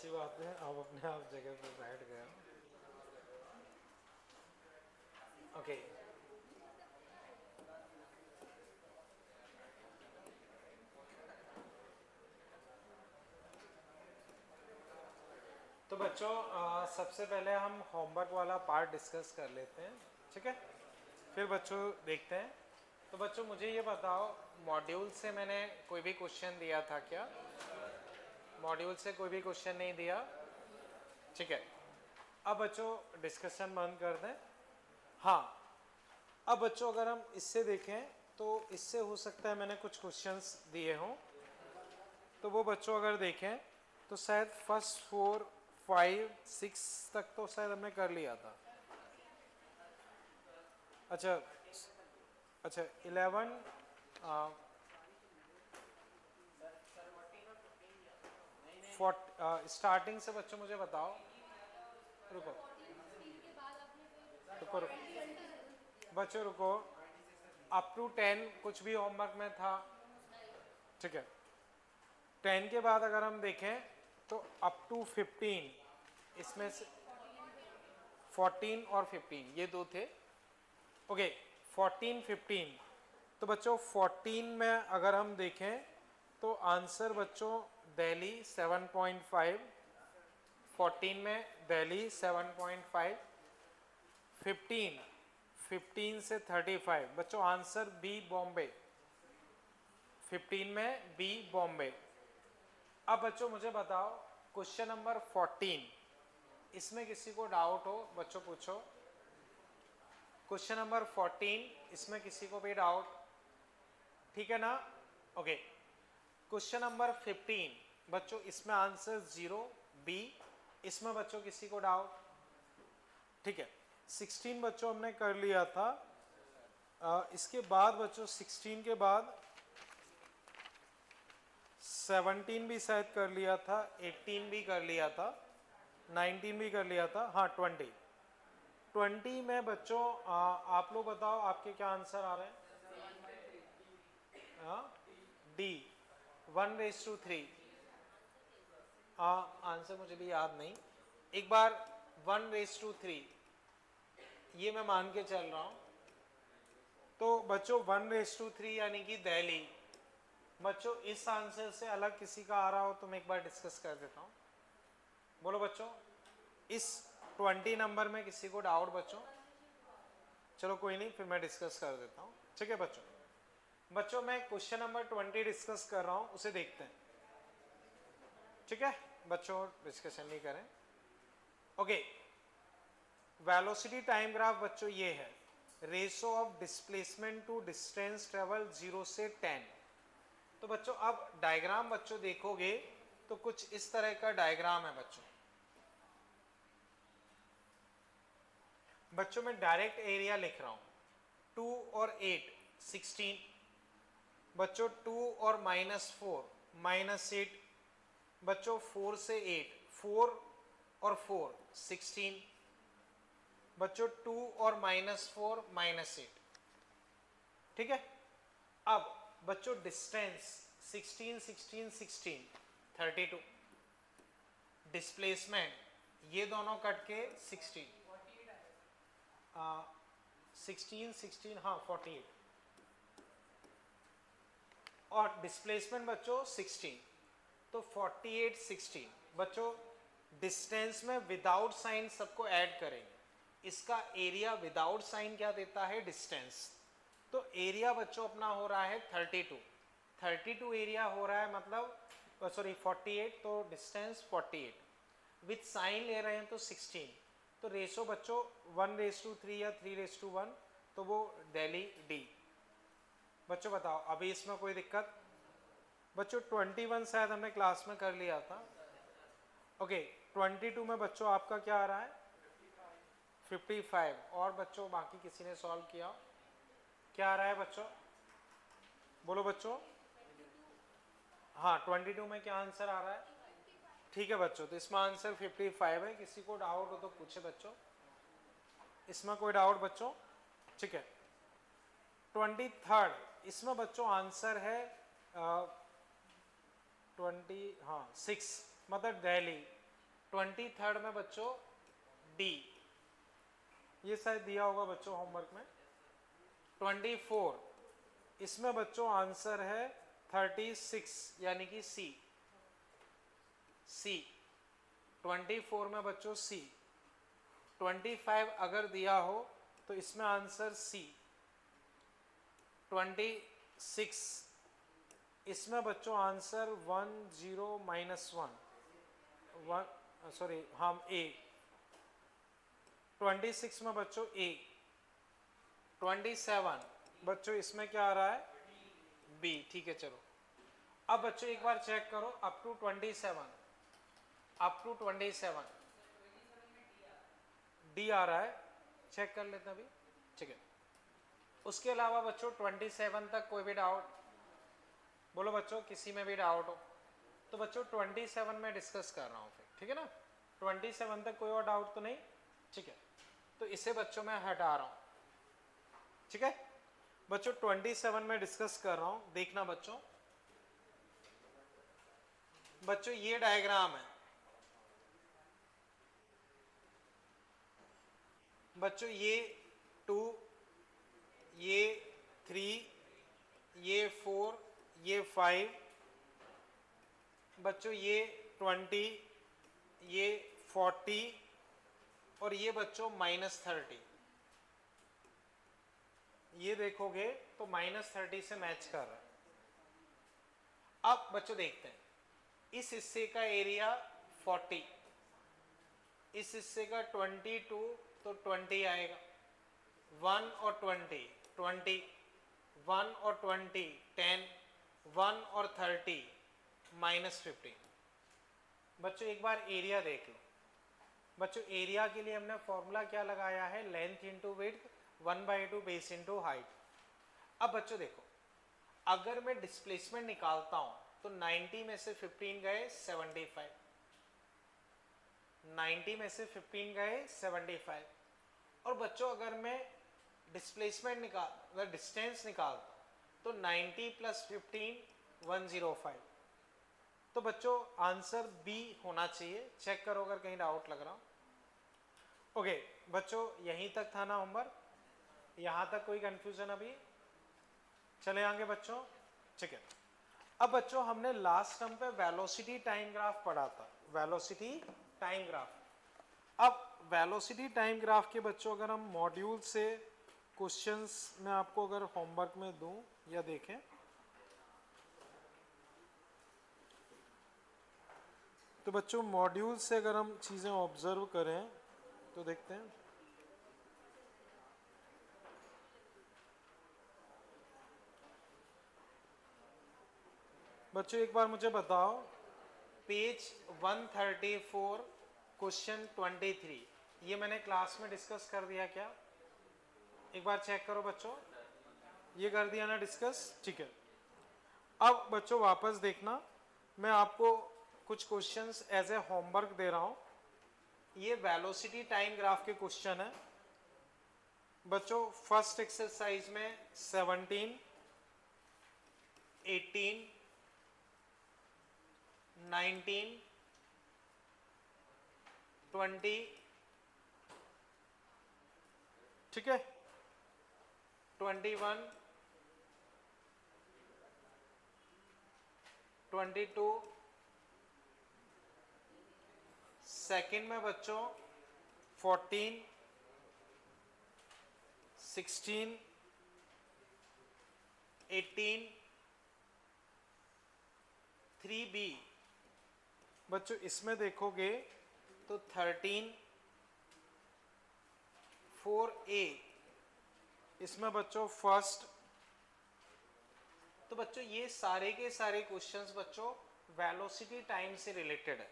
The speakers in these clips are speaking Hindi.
अच्छी बात है, आप अपने आप जगह पे बैठ गए हो। ओके, तो बच्चों सबसे पहले हम होमवर्क वाला पार्ट डिस्कस कर लेते हैं, ठीक है? फिर बच्चों देखते हैं। तो बच्चों मुझे ये बताओ, मॉड्यूल से मैंने कोई भी क्वेश्चन दिया था क्या? मॉड्यूल से कोई भी क्वेश्चन नहीं दिया, ठीक है? अब बच्चों डिस्कशन बंद कर दें। हाँ, अब बच्चों अगर हम इससे देखें तो इससे हो सकता है मैंने कुछ क्वेश्चंस दिए हों, तो वो बच्चों अगर देखें तो शायद फर्स्ट 4 5 6 तक तो शायद हमने कर लिया था। अच्छा, अच्छा 11 स्टार्टिंग से बच्चों मुझे बताओ। रुको रुको रुको बच्चों रुको, अप टू 10 कुछ भी होमवर्क में था, ठीक है? 10 के बाद अगर हम देखें तो अप टू 15, इसमें से 14 और 15 ये दो थे। ओके, 14 15। तो बच्चों 14 में अगर हम देखें तो आंसर बच्चों दिल्ली 7.5, 14 में दिल्ली 7.5, 15 15 से 35 बच्चों आंसर बी बॉम्बे, 15 में बी बॉम्बे। अब बच्चों मुझे बताओ क्वेश्चन नंबर 14, इसमें किसी को डाउट हो बच्चों पूछो। क्वेश्चन नंबर 14, इसमें किसी को भी डाउट? ठीक है ना? ओके, क्वेश्चन नंबर 15 बच्चों इसमें आंसर 0 बी, इसमें बच्चों किसी को डाउट? ठीक है, 16 बच्चों हमने कर लिया था। इसके बाद बच्चों 16 के बाद 17 भी शायद कर लिया था, 18 भी कर लिया था, 19 भी कर लिया था, हाँ 20 में बच्चों आप लोग बताओ आपके क्या आंसर आ रहे हैं? डी 1/3। आंसर मुझे भी याद नहीं, एक बार 1/3 ये मैं मान के चल रहा हूं। तो बच्चों 1/3 यानी कि दिल्ली। बच्चों इस आंसर से अलग किसी का आ रहा हो तो मैं एक बार डिस्कस कर देता हूं। बोलो बच्चों, इस 20 नंबर में किसी को डाउट बच्चों? चलो कोई नहीं, फिर मैं डिस्कस कर देता हूं, ठीक है बच्चों? बच्चों मैं क्वेश्चन नंबर 20 डिस्कस कर रहा हूं, उसे देखते हैं, ठीक है? बच्चों डिस्कशन नहीं करें। ओके, वेलोसिटी टाइम ग्राफ बच्चों ये है, ratio of displacement to distance travel 0 से 10। तो बच्चों अब डायग्राम बच्चों देखोगे तो कुछ इस तरह का डायग्राम है बच्चों। बच्चों मैं डायरेक्ट एरिया लिख रहा हूं, 2 और 8 16, बच्चों 2 और -4 -8, बच्चों 4 से 8 4 और 4 16, बच्चों 2 और -4 -8, ठीक है? अब बच्चों डिस्टेंस 16 16 16 32, डिस्प्लेसमेंट ये दोनों कट के 16 16 16 हाँ 48, और डिस्प्लेसमेंट बच्चों 16, तो 48 16। बच्चों डिस्टेंस में विदाउट साइन सबको ऐड करेंगे, इसका एरिया विदाउट साइन क्या देता है? डिस्टेंस। तो एरिया बच्चों अपना हो रहा है 32 एरिया हो रहा है, मतलब सॉरी 48, तो डिस्टेंस 48, विथ साइन ले रहे हैं तो 16, तो रेशो बच्चों 1/3 या 3/1, तो वो दिल्ली डी। बच्चों बताओ अभी इसमें कोई दिक्कत? बच्चों 21 शायद हमने क्लास में कर लिया था। ओके, 22 में बच्चों आपका क्या आ रहा है? 55। और बच्चों बाकी किसी ने सॉल्व किया? क्या आ रहा है बच्चों? बोलो बच्चों। हाँ 22 में क्या आंसर आ रहा है? ठीक है बच्चों, तो इसमें आंसर 55 है। किसी को डाउट हो तो पूछे बच्चों, इसमें कोई डाउट बच्चों? ठीक है, 23 इसमें बच्चों आंसर है 20 हाँ 6, मतलब दिल्ली। 23rd में बच्चों डी, ये शायद दिया होगा बच्चों होमवर्क में। 24 इसमें बच्चों आंसर है 36 यानी कि सी। 24 में बच्चों सी। 25 अगर दिया हो तो इसमें आंसर सी। 26 इसमें बच्चों आंसर 1 सॉरी हम ए। 26 में बच्चों ए। 27 बच्चों इसमें क्या आ रहा है, बी। ठीक है चलो, अब बच्चों एक बार चेक करो अप टू 27 डी आ रहा है, चेक कर लेते हैं अभी। ठीक है, उसके अलावा बच्चों 27 तक कोई भी डाउट बोलो बच्चों, किसी में भी डाउट हो तो बच्चों 27 में डिस्कस कर रहा हूँ फिर, ठीक है ना। 27 तक कोई और डाउट तो नहीं, ठीक है, तो इसे बच्चों मैं हटा रहा हूँ। ठीक है बच्चों, 27 में डिस्कस कर रहा हूँ, देखना बच्चों। बच्चों ये डायग्राम है बच्चों, ये 2, ये 3, ये 4, ये 5 बच्चों, ये 20, ये 40 और ये बच्चों -30। ये देखोगे तो -30 से मैच कर रहा है। अब बच्चों देखते हैं, इस हिस्से का एरिया 40, इस हिस्से का 22 तो 20 आएगा। 1 और 20 20, 1 और 20 10, 1 और 30 -15। बच्चों एक बार एरिया देख लो। बच्चों एरिया के लिए हमने फॉर्मूला क्या लगाया है, length into width 1/2 base into height. अब बच्चों देखो, अगर मैं डिस्प्लेसमेंट निकालता हूं तो 90 में से 15 गए 75, 90 में से 15 गए 75। और बच्चों अगर मैं डिस्प्लेसमेंट डिस्टेंस निकालता हूं तो 90 + 15 105। तो बच्चों आंसर बी होना चाहिए, चेक करो अगर कहीं डाउट लग रहा हो। ओके बच्चों, यहीं तक था ना होमवर्क, यहां तक कोई कंफ्यूजन अभी? चले आगे बच्चों, ठीक है। अब बच्चों हमने लास्ट टर्म पे वेलोसिटी टाइम ग्राफ पढ़ा था, वेलोसिटी टाइम ग्राफ। अब वेलोसिटी टाइम ग्राफ के बच्चों अगर हम मॉड्यूल से क्वेश्चंस में आपको अगर होमवर्क में दूं या देखें, तो बच्चों मॉड्यूल से अगर हम चीज़ें ऑब्जर्व करें तो देखते हैं। बच्चों एक बार मुझे बताओ, पेज 134 क्वेश्चन 23, ये मैंने क्लास में डिस्कस कर दिया क्या? एक बार चेक करो बच्चों, ये कर दिया ना डिस्कस, ठीक है। अब बच्चों वापस देखना, मैं आपको कुछ क्वेश्चंस एज ए होमवर्क दे रहा हूं। ये वेलोसिटी टाइम ग्राफ के क्वेश्चन है बच्चों। फर्स्ट एक्सरसाइज में 17, 18, 19, 20, ठीक है, 21, 22, सेकंड में बच्चों 14, 16, 18, 3B बच्चों, इसमें देखोगे तो 13, 4A इसमें बच्चों फर्स्ट। तो बच्चों ये सारे के सारे क्वेश्चंस बच्चों वेलोसिटी टाइम से रिलेटेड है।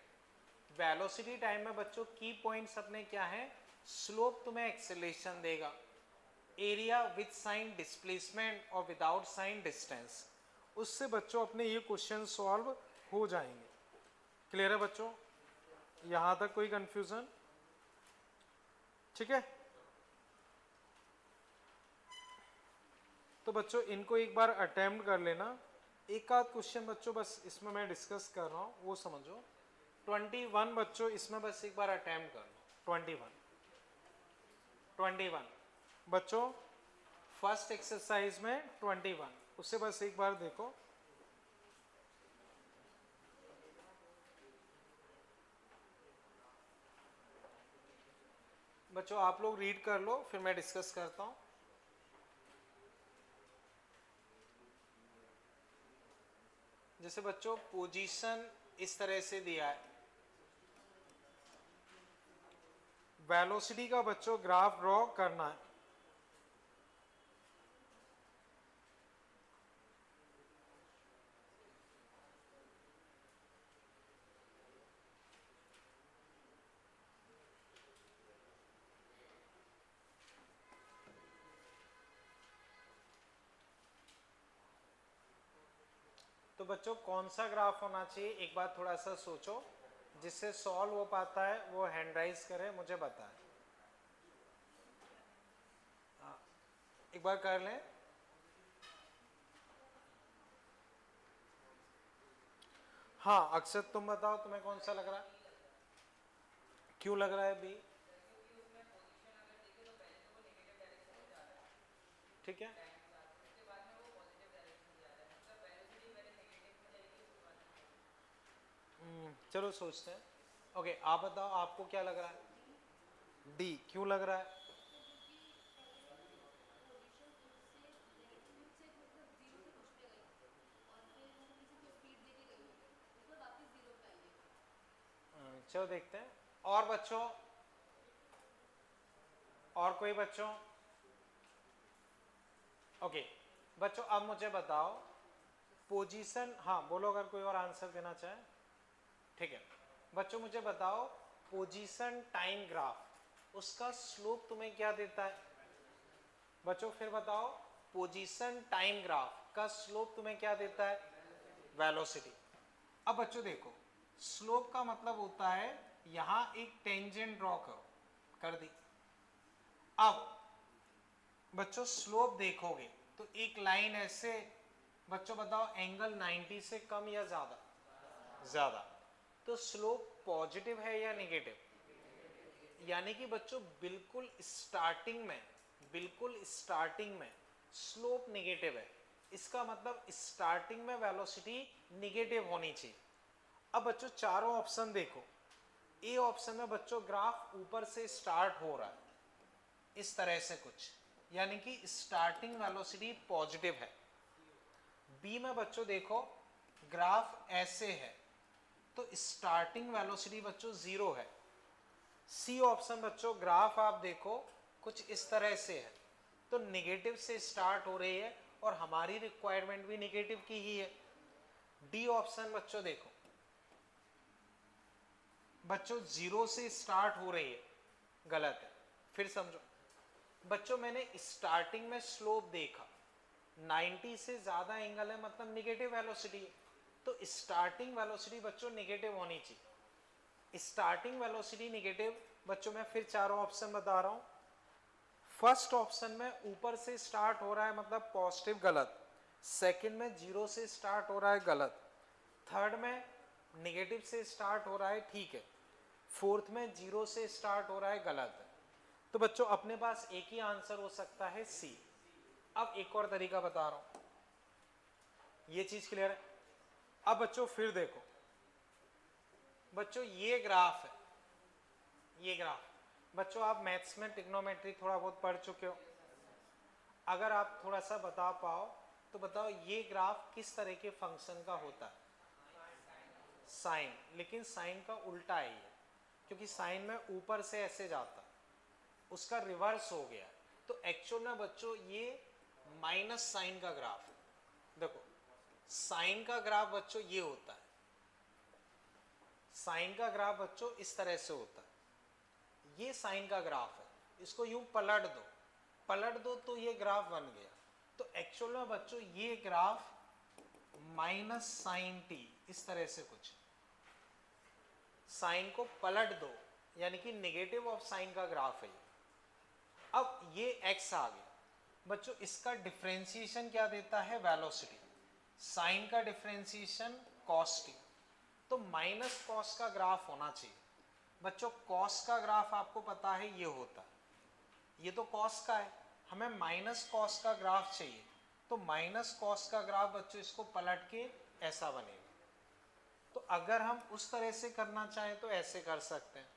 वेलोसिटी टाइम में बच्चों की पॉइंट्स अपने क्या है, स्लोप तुम्हें एक्सेलरेशन देगा, एरिया विद साइन डिस्प्लेसमेंट और विदाउट साइन डिस्टेंस, उससे बच्चों अपने ये क्वेश्चन सॉल्व हो जाएंगे। क्लियर है बच्चों, यहां तक कोई कंफ्यूजन? ठीक है, तो बच्चों इनको एक बार अटेम्प्ट कर लेना। एक आध क्वेश्चन बच्चों बस इसमें मैं डिस्कस कर रहा हूं, वो समझो। 21 बच्चों, इसमें बस एक बार अटेम्प्ट कर लो। 21 बच्चों, फर्स्ट एक्सरसाइज में 21, उसे बस एक बार देखो। बच्चों आप लोग रीड कर लो, फिर मैं डिस्कस करता हूँ। जैसे बच्चों पोजीशन इस तरह से दिया है, वेलोसिटी का बच्चों ग्राफ ड्रॉ करना है। तो बच्चों कौन सा ग्राफ होना चाहिए, एक बार थोड़ा सा सोचो, जिससे सॉल्व हो पाता है वो हैंड राइज करे, मुझे बताएं। एक बार कर लें। हाँ अक्षत तुम बताओ, तुम्हें कौन सा लग रहा है, क्यों लग रहा है बी? ठीक है, चलो सोचते हैं। ओके आप बताओ, आपको क्या लग रहा है? डी क्यों लग रहा है? चलो देखते हैं। और बच्चों, और कोई बच्चों? ओके बच्चों अब मुझे बताओ पोजीशन, हाँ बोलो अगर कोई और आंसर देना चाहे। ठीक है बच्चों मुझे बताओ, पोजीशन टाइम ग्राफ, उसका स्लोप तुम्हें क्या देता है? बच्चों फिर बताओ, पोजीशन टाइम ग्राफ का स्लोप तुम्हें क्या देता है? वेलोसिटी। अब बच्चों देखो, स्लोप का मतलब होता है यहां एक टेंजेंट ड्रॉ करो, कर दी। अब बच्चों स्लोप देखोगे तो एक लाइन ऐसे, बच्चों बताओ एंगल 90 से कम या ज्यादा? ज्यादा। तो स्लोप पॉजिटिव है या नेगेटिव? यानी कि बच्चों बिल्कुल स्टार्टिंग में, बिल्कुल स्टार्टिंग में स्लोप नेगेटिव है, इसका मतलब स्टार्टिंग में वेलोसिटी नेगेटिव होनी चाहिए। अब बच्चों चारों ऑप्शन देखो, ए ऑप्शन में बच्चों ग्राफ ऊपर से स्टार्ट हो रहा है इस तरह से कुछ, यानी कि स्टार्टिंग वेलोसिटी पॉजिटिव है। बी में बच्चों देखो ग्राफ ऐसे है, तो स्टार्टिंग वेलोसिटी बच्चों जीरो है। सी ऑप्शन बच्चों ग्राफ आप देखो कुछ इस तरह से है, तो नेगेटिव से स्टार्ट हो रही है और हमारी रिक्वायरमेंट भी नेगेटिव की ही है। डी ऑप्शन बच्चों देखो, बच्चों जीरो से स्टार्ट हो रही है, गलत है। फिर समझो बच्चों, मैंने स्टार्टिंग में स्लोप देखा 90 से ज्यादा एंगल है, मतलब नेगेटिव वेलोसिटी है, तो स्टार्टिंग वेलोसिटी बच्चों नेगेटिव होनी चाहिए। स्टार्टिंग वेलोसिटी नेगेटिव बच्चों, मैं फिर चारों ऑप्शन बता रहा हूं। फर्स्ट ऑप्शन में ऊपर से स्टार्ट हो रहा है मतलब पॉजिटिव, गलत। सेकंड में जीरो से स्टार्ट हो रहा है, गलत। थर्ड में नेगेटिव से स्टार्ट हो रहा है, ठीक है। फोर्थ में जीरो से स्टार्ट हो रहा है, गलत है। तो बच्चों अपने पास एक ही आंसर हो सकता है सी। अब एक और तरीका बता रहा हूं, ये चीज क्लियर है? अब बच्चों फिर देखो, बच्चों ये ग्राफ है, ये ग्राफ, बच्चों आप मैथ्स में ट्रिग्नोमेट्री थोड़ा बहुत पढ़ चुके हो, अगर आप थोड़ा सा बता पाओ तो बताओ ये ग्राफ किस तरह के फंक्शन का होता है? साइन, लेकिन साइन का उल्टा है ये, क्योंकि साइन में ऊपर से ऐसे जाता, उसका रिवर्स हो गया। तो एक्चुअल में बच्चों ये माइनस साइन का ग्राफ है। देखो साइन का ग्राफ बच्चों ये होता है, साइन का ग्राफ बच्चों इस तरह से होता है, ये साइन का ग्राफ है, इसको यूं पलट दो, पलट दो तो ये ग्राफ बन गया। तो एक्चुअल में बच्चों ये ग्राफ माइनस साइन टी इस तरह से कुछ, साइन को पलट दो यानी कि नेगेटिव ऑफ साइन का ग्राफ है ये। अब ये x आ गया बच्चों, इसका डिफरेंशिएशन क्या देता है? वेलोसिटी। साइन का डिफरेंशिएशन cos t, तो माइनस कॉस का ग्राफ होना चाहिए। बच्चों कॉस का ग्राफ आपको पता है ये होता है, ये तो कॉस का है, हमें माइनस कॉस का ग्राफ चाहिए। तो माइनस कॉस का ग्राफ बच्चों इसको पलट के ऐसा बनेगा। तो अगर हम उस तरह से करना चाहें तो ऐसे कर सकते हैं,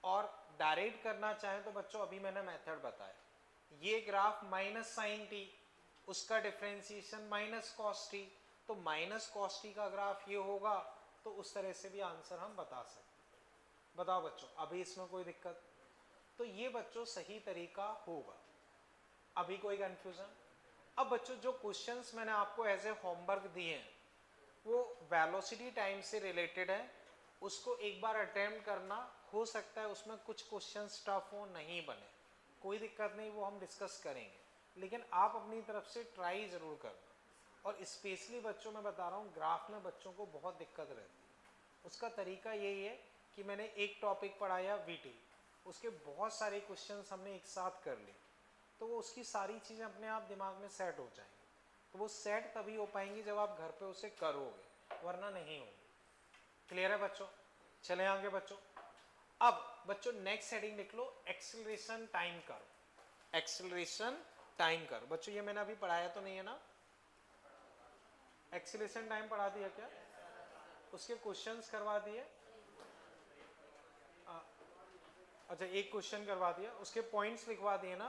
और डायरेक्ट करना चाहें तो बच्चों अभी मैंने मेथड बताया, ये ग्राफ माइनस साइन टी, उसका डिफरेंशिएशन माइनस कॉस टी, तो माइनस कॉस टी का ग्राफ ये होगा। तो उस तरह से भी आंसर हम बता सकते हैं। बताओ बच्चों अभी इसमें कोई दिक्कत? तो ये बच्चों सही तरीका होगा। अभी कोई कंफ्यूजन? अब बच्चों जो क्वेश्चंस मैंने आपको एज ए होमवर्क दिए हैं वो वेलोसिटी टाइम से रिलेटेड है, उसको एक बार अटेम्प्ट करना। हो सकता है उसमें कुछ क्वेश्चंस टफ हो, नहीं बने, कोई दिक्कत नहीं, वो हम डिस्कस करेंगे, लेकिन आप अपनी तरफ से ट्राई जरूर करना। और स्पेशली बच्चों मैं बता रहा हूँ ग्राफ में बच्चों को बहुत दिक्कत रहती है। उसका तरीका यही है कि मैंने एक टॉपिक पढ़ाया वीटी, उसके बहुत सारे क्वेश्चंस हमने एक साथ कर लिए, तो वो उसकी सारी चीज़ें अपने आप दिमाग में सेट हो जाएंगी। तो वो सेट तभी हो पाएंगी जब आप घर पे उसे करोगे, वरना नहीं होगी। क्लियर है बच्चों? चले आगे बच्चों। अब बच्चों नेक्स्ट हेडिंग लिख लो, acceleration time curve. Acceleration time curve बच्चों ये मैंने अभी पढ़ाया तो नहीं है ना? एक्सेलरेशन टाइम पढ़ा दिया क्या? उसके क्वेश्चंस करवा दिए? अच्छा एक क्वेश्चन करवा दिया, उसके पॉइंट्स लिखवा दिए ना,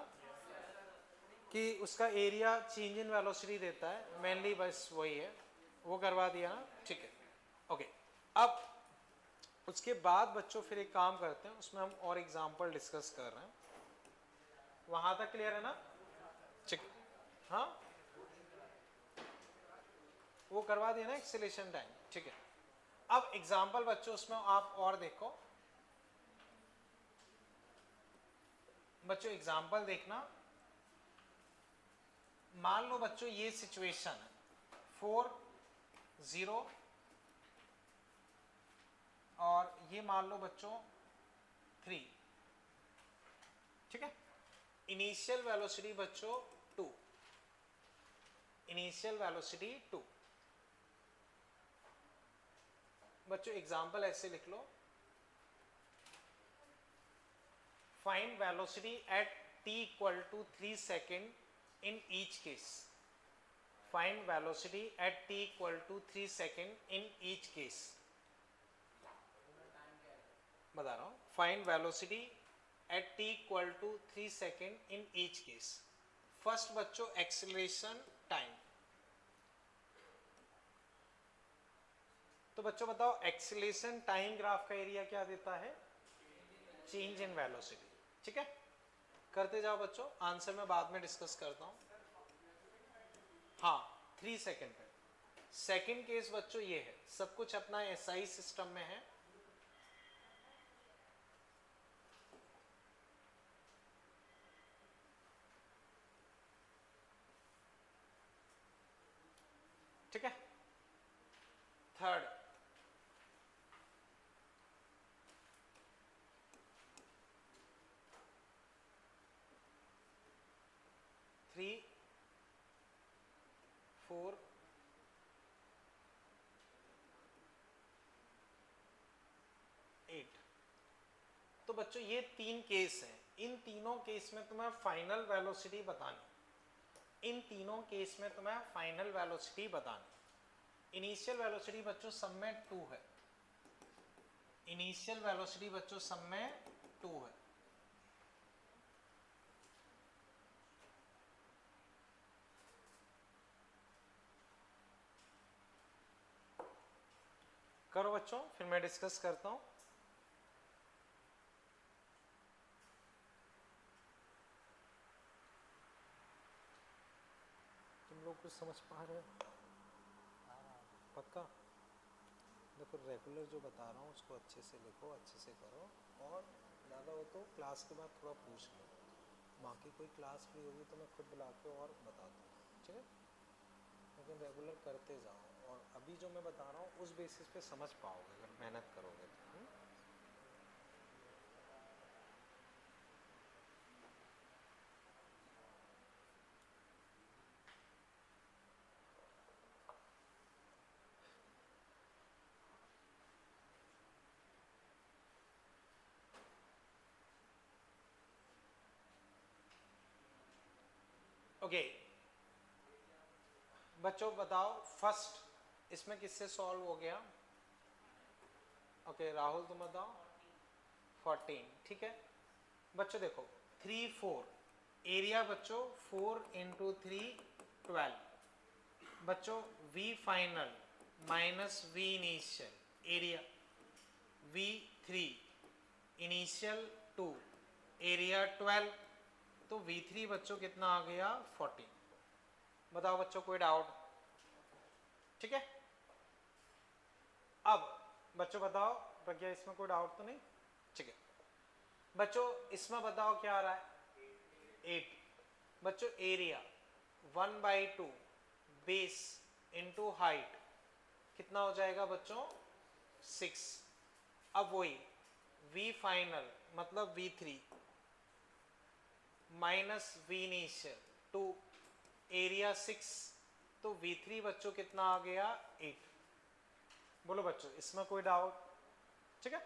कि उसका एरिया चेंज इन वेलोसिटी देता है मेनली, बस वही है, वो करवा दिया ना, ठीक है ओके। अब उसके बाद बच्चों फिर एक काम करते हैं, उसमें हम और एग्जांपल डिस्कस कर रहे हैं। वहां तक क्लियर है ना? ठीक है, हाँ वो करवा दिया ना एक्सेलरेशन टाइम, ठीक है। अब एग्जांपल बच्चों उसमें आप और देखो बच्चों, एग्जांपल देखना। मान लो बच्चों ये सिचुएशन है 4 0 और ये मान लो बच्चों 3, ठीक है। इनिशियल वेलोसिटी बच्चों 2, इनिशियल वेलोसिटी 2। बच्चों एग्जांपल ऐसे लिख लो, find velocity at t equal to 3 second in each case. Find velocity at t equal to 3 second in each case. बता रहा हूं, find velocity at t equal to 3 second in each case. First बच्चों एक्सेलरेशन टाइम। तो बच्चों बताओ एक्सेलरेशन टाइम ग्राफ का एरिया क्या देता है? चेंज इन वेलोसिटी, ठीक है। करते जाओ बच्चों, आंसर मैं बाद में डिस्कस करता हूं। हाँ 3 सेकेंड पे। सेकेंड केस बच्चों ये है, सब कुछ अपना एसआई सिस्टम में है। ठीक है। Third, three 4 8। तो बच्चों ये 3 केस हैं, इन तीनों केस में तुम्हें फाइनल वेलोसिटी बतानी। इन तीनों केस में तुम्हें फाइनल वेलोसिटी बतानी। इनिशियल वेलोसिटी बच्चों सब में 2 है। इनिशियल वेलोसिटी बच्चों सब में 2 है। करो बच्चों, फिर मैं डिस्कस करता हूं। तुम लोग कुछ समझ पा रहे हो? पक्का? देखो रेगुलर जो बता रहा हूँ उसको अच्छे से लिखो, अच्छे से करो, और ज़्यादा हो तो क्लास के बाद थोड़ा पूछ लो। बाकी कोई क्लास फ्री होगी तो मैं खुद बुला के और बता दूँ, ठीक है। लेकिन रेगुलर करते जाओ, और अभी जो मैं बता रहा हूँ उस बेसिस पे समझ पाओगे अगर मेहनत करोगे तो। ओके बच्चों बताओ फर्स्ट इसमें किससे सॉल्व हो गया? ओके राहुल तुम बताओ 14 ठीक है बच्चों देखो 3 4 एरिया बच्चों 4 इंटू 3 12 बच्चों v final minus v initial area v3 initial 2 area 12 तो v3 बच्चों कितना आ गया 14 बताओ बच्चों कोई डाउट? ठीक है अब बच्चों बताओ प्रज्ञा इसमें कोई डाउट तो नहीं? ठीक है बच्चों इसमें बताओ क्या आ रहा है 8 बच्चों एरिया 1/2 बेस इंटू हाइट कितना हो जाएगा बच्चों 6 अब वही v फाइनल मतलब v3 minus v initial 2 area 6 तो v3 बच्चों कितना आ गया 8 बोलो बच्चों इसमें कोई डाउट? ठीक है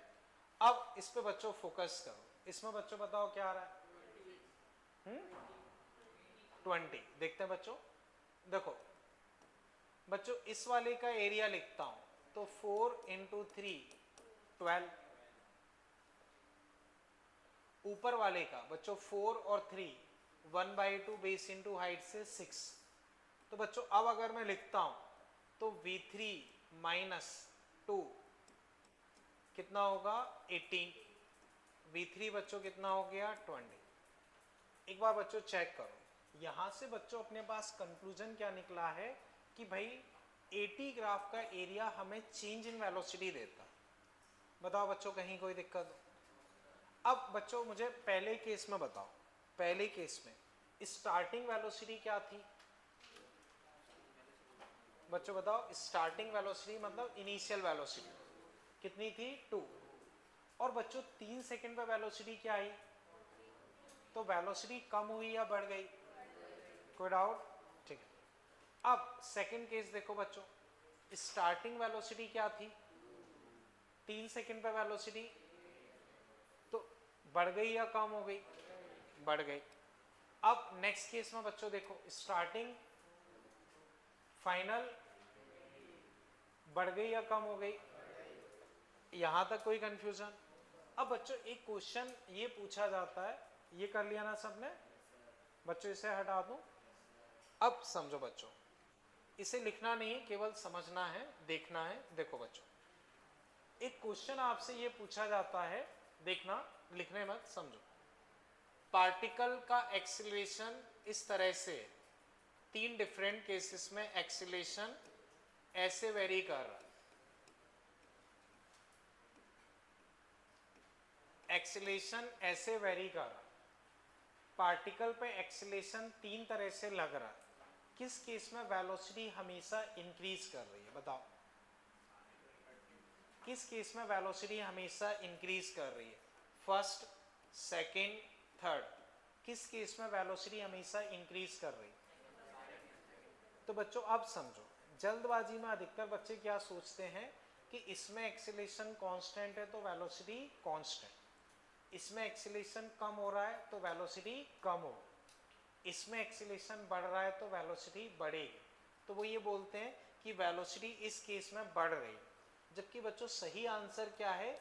अब इस पे बच्चों फोकस करो इसमें बच्चों बताओ क्या आ रहा है 20 देखते हैं बच्चों देखो बच्चों इस वाले का एरिया लिखता हूं तो 4 इंटू 3 12 ऊपर वाले का बच्चों 4 और 3 1/2 बेस इंटू हाइट से 6 तो बच्चों अब अगर मैं लिखता हूं तो v3 माइनस 2 कितना होगा 18 v3 बच्चों कितना हो गया 20 एक बार बच्चों चेक करो यहां से बच्चों अपने पास कंक्लूजन क्या निकला है कि भाई 80 ग्राफ का एरिया हमें चेंज इन वेलोसिटी देता बताओ बच्चों कहीं कोई दिक्कत हो? अब बच्चों मुझे पहले केस में बताओ पहले केस में स्टार्टिंग वेलोसिटी क्या थी बच्चों बताओ स्टार्टिंग वेलोसिटी मतलब इनिशियल वेलोसिटी कितनी थी 2 और बच्चों 3 सेकंड पे वेलोसिटी क्या आई तो वेलोसिटी कम हुई या बढ़ गई कोई डाउट? ठीक है अब सेकंड केस देखो बच्चों स्टार्टिंग वेलोसिटी क्या थी 3 सेकंड पे वेलोसिटी तो बढ़ गई या कम हो गई बढ़ गई अब नेक्स्ट केस में बच्चों देखो स्टार्टिंग फाइनल बढ़ गई या कम हो गई यहां तक कोई कंफ्यूजन? अब बच्चों एक क्वेश्चन ये पूछा जाता है ये कर लिया ना सबने बच्चों इसे हटा दूं अब समझो बच्चों इसे लिखना नहीं है केवल समझना है देखना है देखो बच्चों एक क्वेश्चन आपसे ये पूछा जाता है देखना लिखने मत समझो पार्टिकल का एक्सीलरेशन इस तरह से 3 डिफरेंट केसेस में एक्सीलरेशन ऐसे वेरी कर रहा है एक्सीलरेशन ऐसे वेरी कर रहा पार्टिकल पे एक्सीलरेशन 3 तरह से लग रहा है किस केस में वेलोसिटी हमेशा इंक्रीज कर रही है बताओ किस केस में वेलोसिटी हमेशा इंक्रीज कर रही है फर्स्ट सेकंड थर्ड किस केस में वेलोसिटी हमेशा इंक्रीज कर रही है तो बच्चों अब समझो जल्दबाजी में अधिकतर बच्चे क्या सोचते हैं कि इसमें एक्सीलरेशन कांस्टेंट है तो वेलोसिटी कांस्टेंट इसमें एक्सीलरेशन कम हो रहा है तो वेलोसिटी कम हो इसमें एक्सीलरेशन बढ़ रहा है तो वेलोसिटी बढ़ेगी तो वो ये बोलते हैं कि वेलोसिटी इस केस में बढ़ रही है जबकि बच्चों सही आंसर क्या है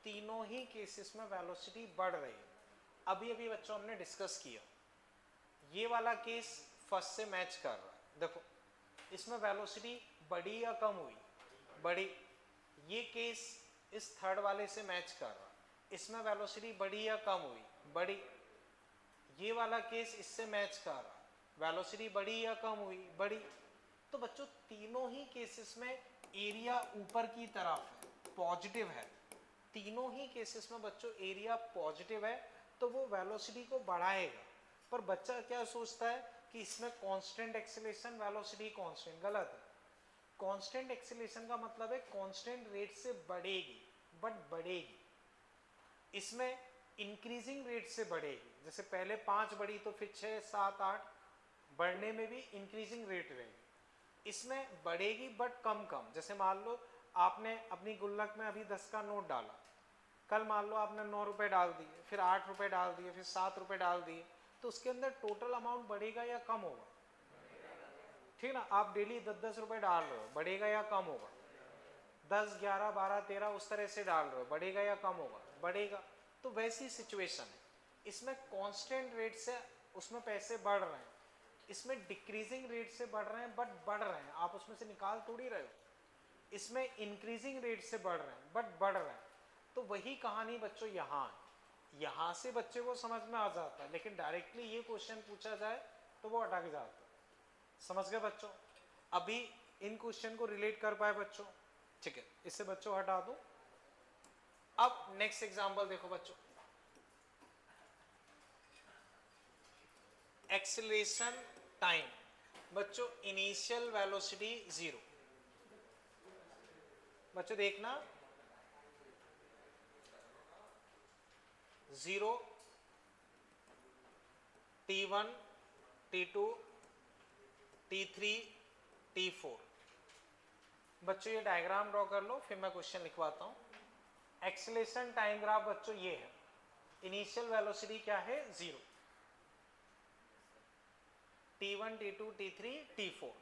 तीनों ही केसेस में वेलोसिटी बढ़ रही है अभी अभी बच्चों हमने डिस्कस किया ये वाला केस फर्स्ट से मैच कर रहा है देखो इसमें वेलोसिटी बढ़ी या कम हुई बढ़ी ये केस इस थर्ड वाले से मैच कर रहा है इसमें वेलोसिटी बढ़ी या कम हुई बढ़ी ये वाला केस इससे मैच कर रहा है वेलोसिटी बढ़ी या कम हुई बढ़ी तो बच्चों तीनों ही केसेस में एरिया ऊपर की तरफ है पॉजिटिव है तीनों ही केसेस में बच्चों एरिया पॉजिटिव है तो वो वेलोसिटी को बढ़ाएगा पर बच्चा क्या सोचता है कि इसमें कांस्टेंट एक्सीलरेशन वेलोसिटी कांस्टेंट गलत है कांस्टेंट एक्सीलरेशन का मतलब है कांस्टेंट रेट से बढ़ेगी बट बढ़ेगी इसमें इंक्रीजिंग रेट से बढ़ेगी जैसे पहले 5 बढ़ी तो फिर 6 7 8 बढ़ने में भी इंक्रीजिंग रेट रहेगी इसमें बढ़ेगी बट कम कम जैसे मान लो आपने अपनी गुल्लक में अभी 10 का नोट डाला कल मान लो आपने 9 रुपए डाल दिए फिर 8 रुपए डाल दिए फिर 7 रुपए डाल दिए तो उसके अंदर टोटल अमाउंट बढ़ेगा या कम होगा? ठीक ना, आप डेली 10-10 रुपए डाल रहे हो, बढ़ेगा या कम होगा? 10, 11, 12, 13 उस तरह से डाल रहे हो, बढ़ेगा या कम होगा? बढ़ेगा। तो वैसी सिचुएशन है, इसमें कांस्टेंट रेट से उसमें पैसे बढ़ रहे हैं, इसमें डिक्रीजिंग रेट से बढ़ रहे हैं बट बढ़ रहे हैं, आप उसमें से निकाल थोड़ी रहे हो। इसमें इंक्रीजिंग रेट से बढ़ रहे हैं बट बढ़ रहे हैं। तो वही कहानी बच्चों यहाँ है, यहाँ से बच्चे को समझ में आ जाता है, लेकिन डायरेक्टली ये क्वेश्चन पूछा जाए तो वो अटक जाता है। समझ गए बच्चों? अभी इन क्वेश्चन को रिलेट कर पाए बच्चों? ठीक है, इससे बच्चों हटा दो। अब नेक्स्ट एग्जांपल देखो बच्चों, एक्सेलरेशन टाइम। बच्चों इनिशियल वेलोसिटी 0। बच्चों देखना 0, T1, T2, T3, T4। बच्चों ये डायग्राम ड्रॉ कर लो, फिर मैं क्वेश्चन लिखवाता हूं। एक्सेलरेशन टाइम ग्राफ बच्चों ये है, इनिशियल वेलोसिटी क्या है? 0, T1, T2, T3, T4।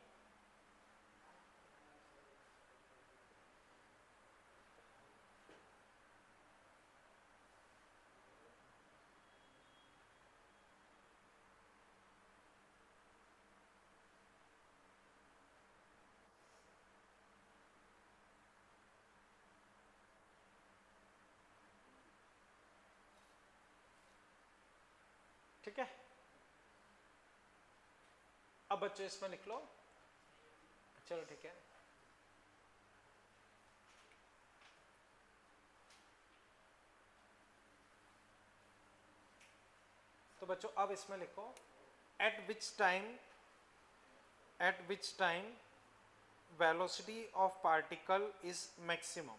ठीक है, अब बच्चों इसमें लिख लो। चलो ठीक है, तो बच्चों अब इसमें लिखो eight which time velocity of particle is maximum.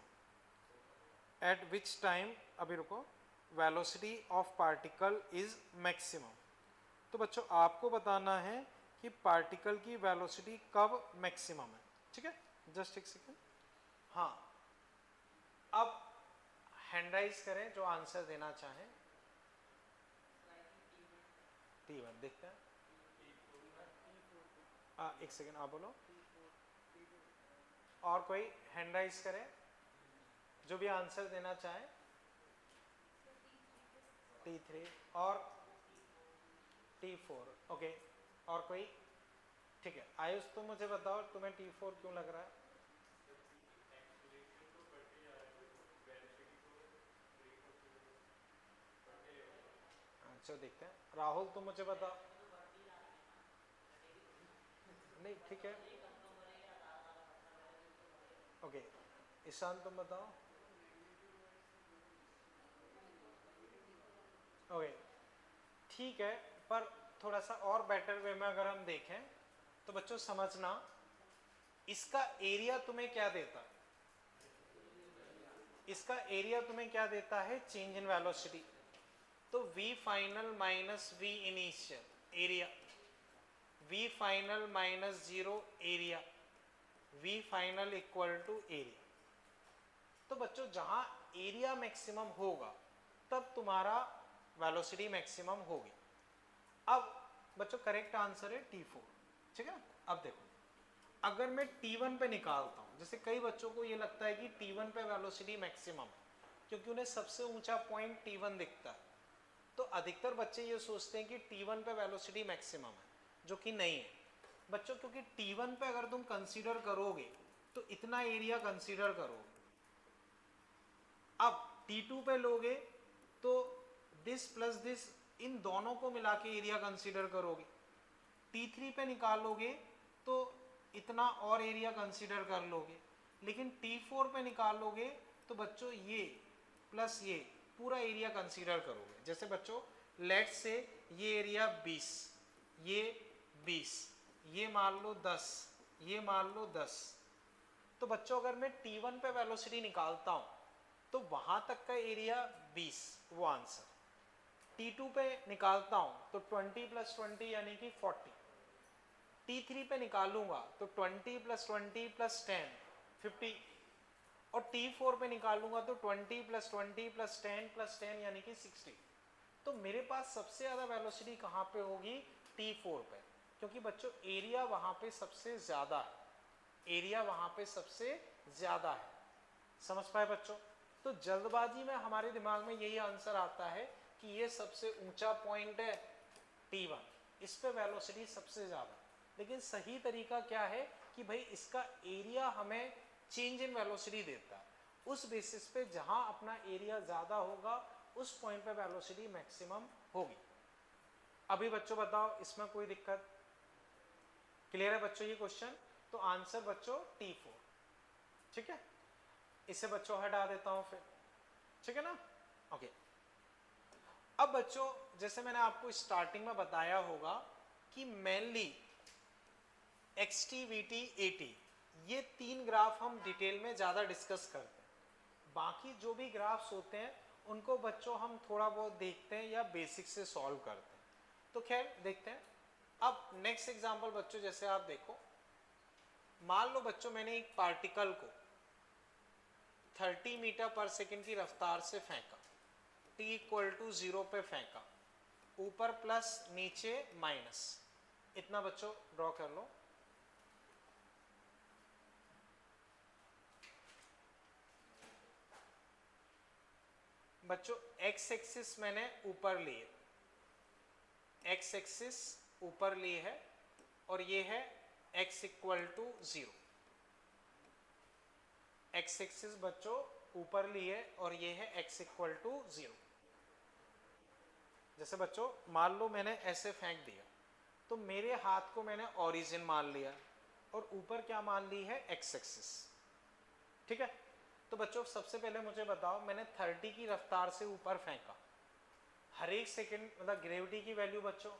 Eight which time, अभी रुको, velocity of particle is maximum. तो बच्चों आपको बताना है कि पार्टिकल की वेलोसिटी कब मैक्सिमम है। ठीक है, जस्ट एक सेकेंड। हाँ, अब हैंडराइज करें जो आंसर देना चाहें। T1 देखते हैं। एक सेकेंड, आप बोलो। और कोई हैंडराइज करे जो भी आंसर देना चाहे। T3 और T4। ओके, और कोई? ठीक है, आयुष तुम मुझे बताओ तुम्हें T4 क्यों लग रहा है? अच्छा देखते हैं, राहुल तुम मुझे बताओ। नहीं ठीक है, ओके, ईशान तुम बताओ। ओके ठीक है, पर थोड़ा सा और बेटर वे में अगर हम देखें तो बच्चों समझना, इसका एरिया तुम्हें क्या देता है? इसका एरिया तुम्हें क्या देता है? Change in velocity. तो V final minus V initial area, V final minus 0 area, V final equal to area. तो बच्चों जहां एरिया मैक्सिमम होगा तब तुम्हारा वेलोसिटी मैक्सिमम होगी। अब बच्चों करेक्ट आंसर है T4। ठीक है, अब देखो अगर मैं T1 पे निकालता हूं, जैसे कई बच्चों को ये लगता है कि T1 पे वेलोसिटी मैक्सिमम है क्योंकि उन्हें सबसे ऊंचा पॉइंट T1 दिखता है, तो अधिकतर बच्चे ये सोचते हैं कि T1 पे वेलोसिटी मैक्सिमम है, जो कि नहीं है बच्चों, क्योंकि T1 पे अगर तुम कंसीडर करोगे तो इतना एरिया कंसीडर करोगे। अब T2 पे लोगे तो दिस प्लस दिस, इन दोनों को मिला के एरिया कंसीडर करोगे। T3 पे निकालोगे तो इतना और एरिया कंसीडर कर लोगे, लेकिन T4 पे निकालोगे तो बच्चों ये प्लस ये पूरा एरिया कंसीडर करोगे। जैसे बच्चों लेट्स से ये एरिया 20, ये 20, ये मान लो 10, ये मान लो 10। तो बच्चों अगर मैं T1 पे वेलोसिटी निकालता हूं तो वहां तक का एरिया 20, वो आंसर। T2 पे निकालता हूं तो 20 प्लस 20 यानी कि 40। T3 पे निकालूंगा तो 20 प्लस 20 प्लस 10 50, और T4 पे निकालूंगा तो 20 प्लस 20 प्लस 10 प्लस 10 यानी कि 60। तो मेरे पास सबसे ज़्यादा वेलोसिटी कहाँ पे होगी, T4 पे, क्योंकि बच्चों एरिया वहाँ पे सबसे ज़्यादा है, एरिया वहाँ पे सबसे ज़्यादा है। समझ पाए बच्चों? तो जल्दबाजी में हमारे दिमाग में यही आंसर आता है कि ये सबसे ऊंचा पॉइंट है T1, इस पे वेलोसिटी सबसे ज़्यादा। लेकिन सही तरीका क्या है कि भाई इसका एरिया हमें चेंज इन वेलोसिटी देता है, उस बेसिस पे जहाँ अपना एरिया ज़्यादा होगा उस पॉइंट पे वेलोसिटी मैक्सिमम होगी। अभी बच्चों बताओ इसमें कोई दिक्कत? क्लियर है बच्चों ये क्वेश्चन? तो आंसर बच्चों T4, ठीक है। इसे बच्चों हटा देता हूं फिर, ठीक है ना, ओके। अब बच्चों जैसे मैंने आपको स्टार्टिंग में बताया होगा कि मेनली XT, VT, AT ये तीन ग्राफ हम डिटेल में ज़्यादा डिस्कस करते हैं। बाकी जो भी ग्राफ्स होते हैं उनको बच्चों हम थोड़ा बहुत देखते हैं या बेसिक से सॉल्व करते हैं। तो खैर देखते हैं। अब नेक्स्ट एग्जांपल बच्चों, जैसे आप देखो, मान लो बच्चों मैंने एक पार्टिकल को 30 मीटर पर सेकंड की रफ्तार से फेंका, t इक्वल टू 0 पे फेंका, ऊपर प्लस नीचे माइनस, इतना बच्चों ड्रॉ कर लो। बच्चों एक्स एक्सिस मैंने ऊपर लिए, एक्स एक्सिस ऊपर ली है और ये है x equal to 0। X axis बच्चों ऊपर ली है और ये है x इक्वल टू 0। जैसे बच्चों मान लो मैंने ऐसे फेंक दिया, तो मेरे हाथ को मैंने ओरिजिन मान लिया और ऊपर क्या मान ली है, एक्स एक्सिस, ठीक है। तो बच्चों सबसे पहले मुझे बताओ, मैंने 30 की रफ्तार से ऊपर फेंका, हर एक सेकंड मतलब ग्रेविटी की वैल्यू बच्चों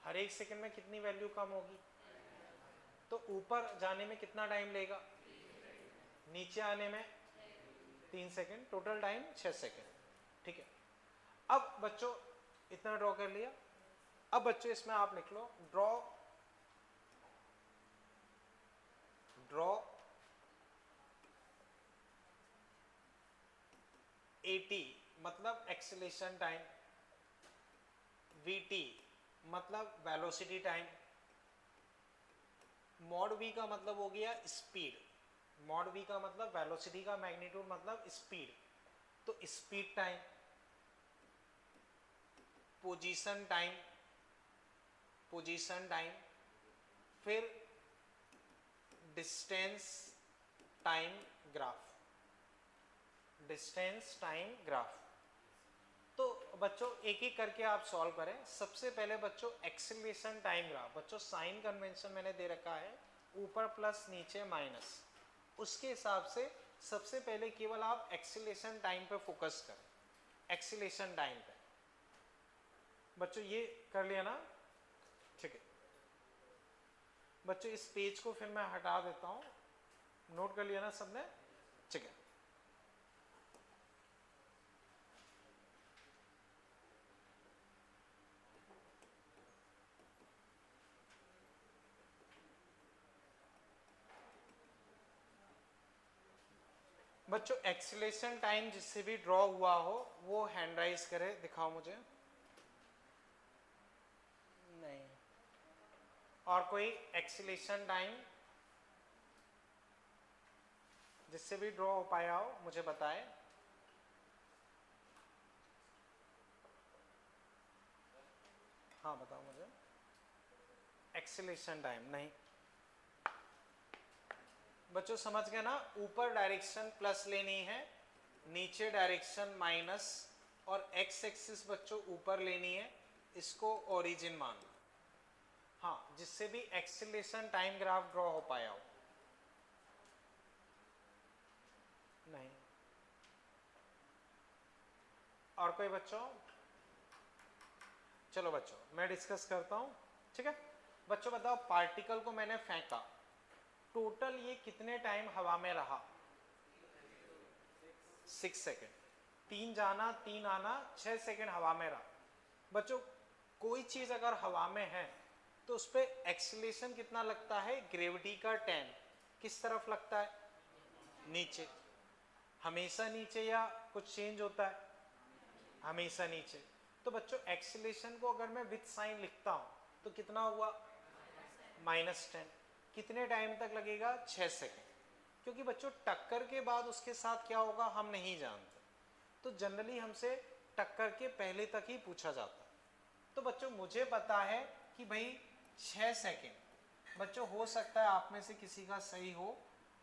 हर एक सेकंड में कितनी वैल्यू कम होगी, तो ऊपर जाने में कितना टाइम लेगा, नीचे आने में 3 सेकंड, टोटल टाइम 6 सेकंड, ठीक है। अब बच्चों इतना ड्रॉ कर लिया। अब बच्चों इसमें आप लिख लो ड्रॉ AT मतलब एक्सीलरेशन टाइम, VT मतलब वेलोसिटी टाइम, मॉड V का मतलब हो गया स्पीड, मॉड V का मतलब वेलोसिटी का मैग्नीट्यूड मतलब स्पीड, तो स्पीड टाइम, पोजीशन टाइम, फिर डिस्टेंस टाइम ग्राफ। तो बच्चों एक एक करके आप सॉल्व करें। सबसे पहले बच्चों एक्सीलरेशन टाइम ग्राफ, बच्चों साइन कन्वेंशन मैंने दे रखा है, ऊपर प्लस नीचे माइनस, उसके हिसाब से सबसे पहले केवल आप एक्सीलरेशन टाइम पे फोकस करें, एक्सीलरेशन टाइम पे। बच्चों ये कर लिया ना, ठीक है। बच्चों इस पेज को फिर मैं हटा देता हूँ, नोट कर लिया ना सबने, ठीक है। बच्चों एक्सीलरेशन टाइम जिससे भी ड्रॉ हुआ हो वो हैंड राइज करे, दिखाओ मुझे। नहीं, और कोई एक्सीलरेशन टाइम जिससे भी ड्रॉ हो पाया हो मुझे बताए। हाँ बताओ मुझे। एक्सीलरेशन टाइम नहीं बच्चों, समझ गए ना, ऊपर डायरेक्शन प्लस लेनी है, नीचे डायरेक्शन माइनस, और एक्स एक्सिस बच्चों ऊपर लेनी है, इसको ओरिजिन मानना। हाँ, जिससे भी एक्सीलरेशन टाइम ग्राफ ड्रॉ हो पाया हो। नहीं, और कोई बच्चों? चलो बच्चों मैं डिस्कस करता हूं, ठीक है। बच्चों बताओ पार्टिकल को मैंने फेंका, टोटल ये कितने टाइम हवा में रहा? 6 सेकेंड, 3 जाना 3 आना, 6 सेकेंड हवा में रहा। बच्चों कोई चीज अगर हवा में है तो उस पर एक्सीलरेशन कितना लगता है, ग्रेविटी का 10 किस तरफ लगता है, नीचे। हमेशा नीचे या कुछ चेंज होता है? हमेशा नीचे। तो बच्चों एक्सीलरेशन को अगर मैं विथ साइन लिखता हूँ तो कितना हुआ, -10। कितने टाइम तक लगेगा, 6 सेकेंड। क्योंकि बच्चों टक्कर के बाद उसके साथ क्या होगा हम नहीं जानते, तो जनरली हमसे टक्कर के पहले तक ही पूछा जाता है। तो बच्चों मुझे पता है कि भाई 6 सेकेंड। बच्चों हो सकता है आप में से किसी का सही हो,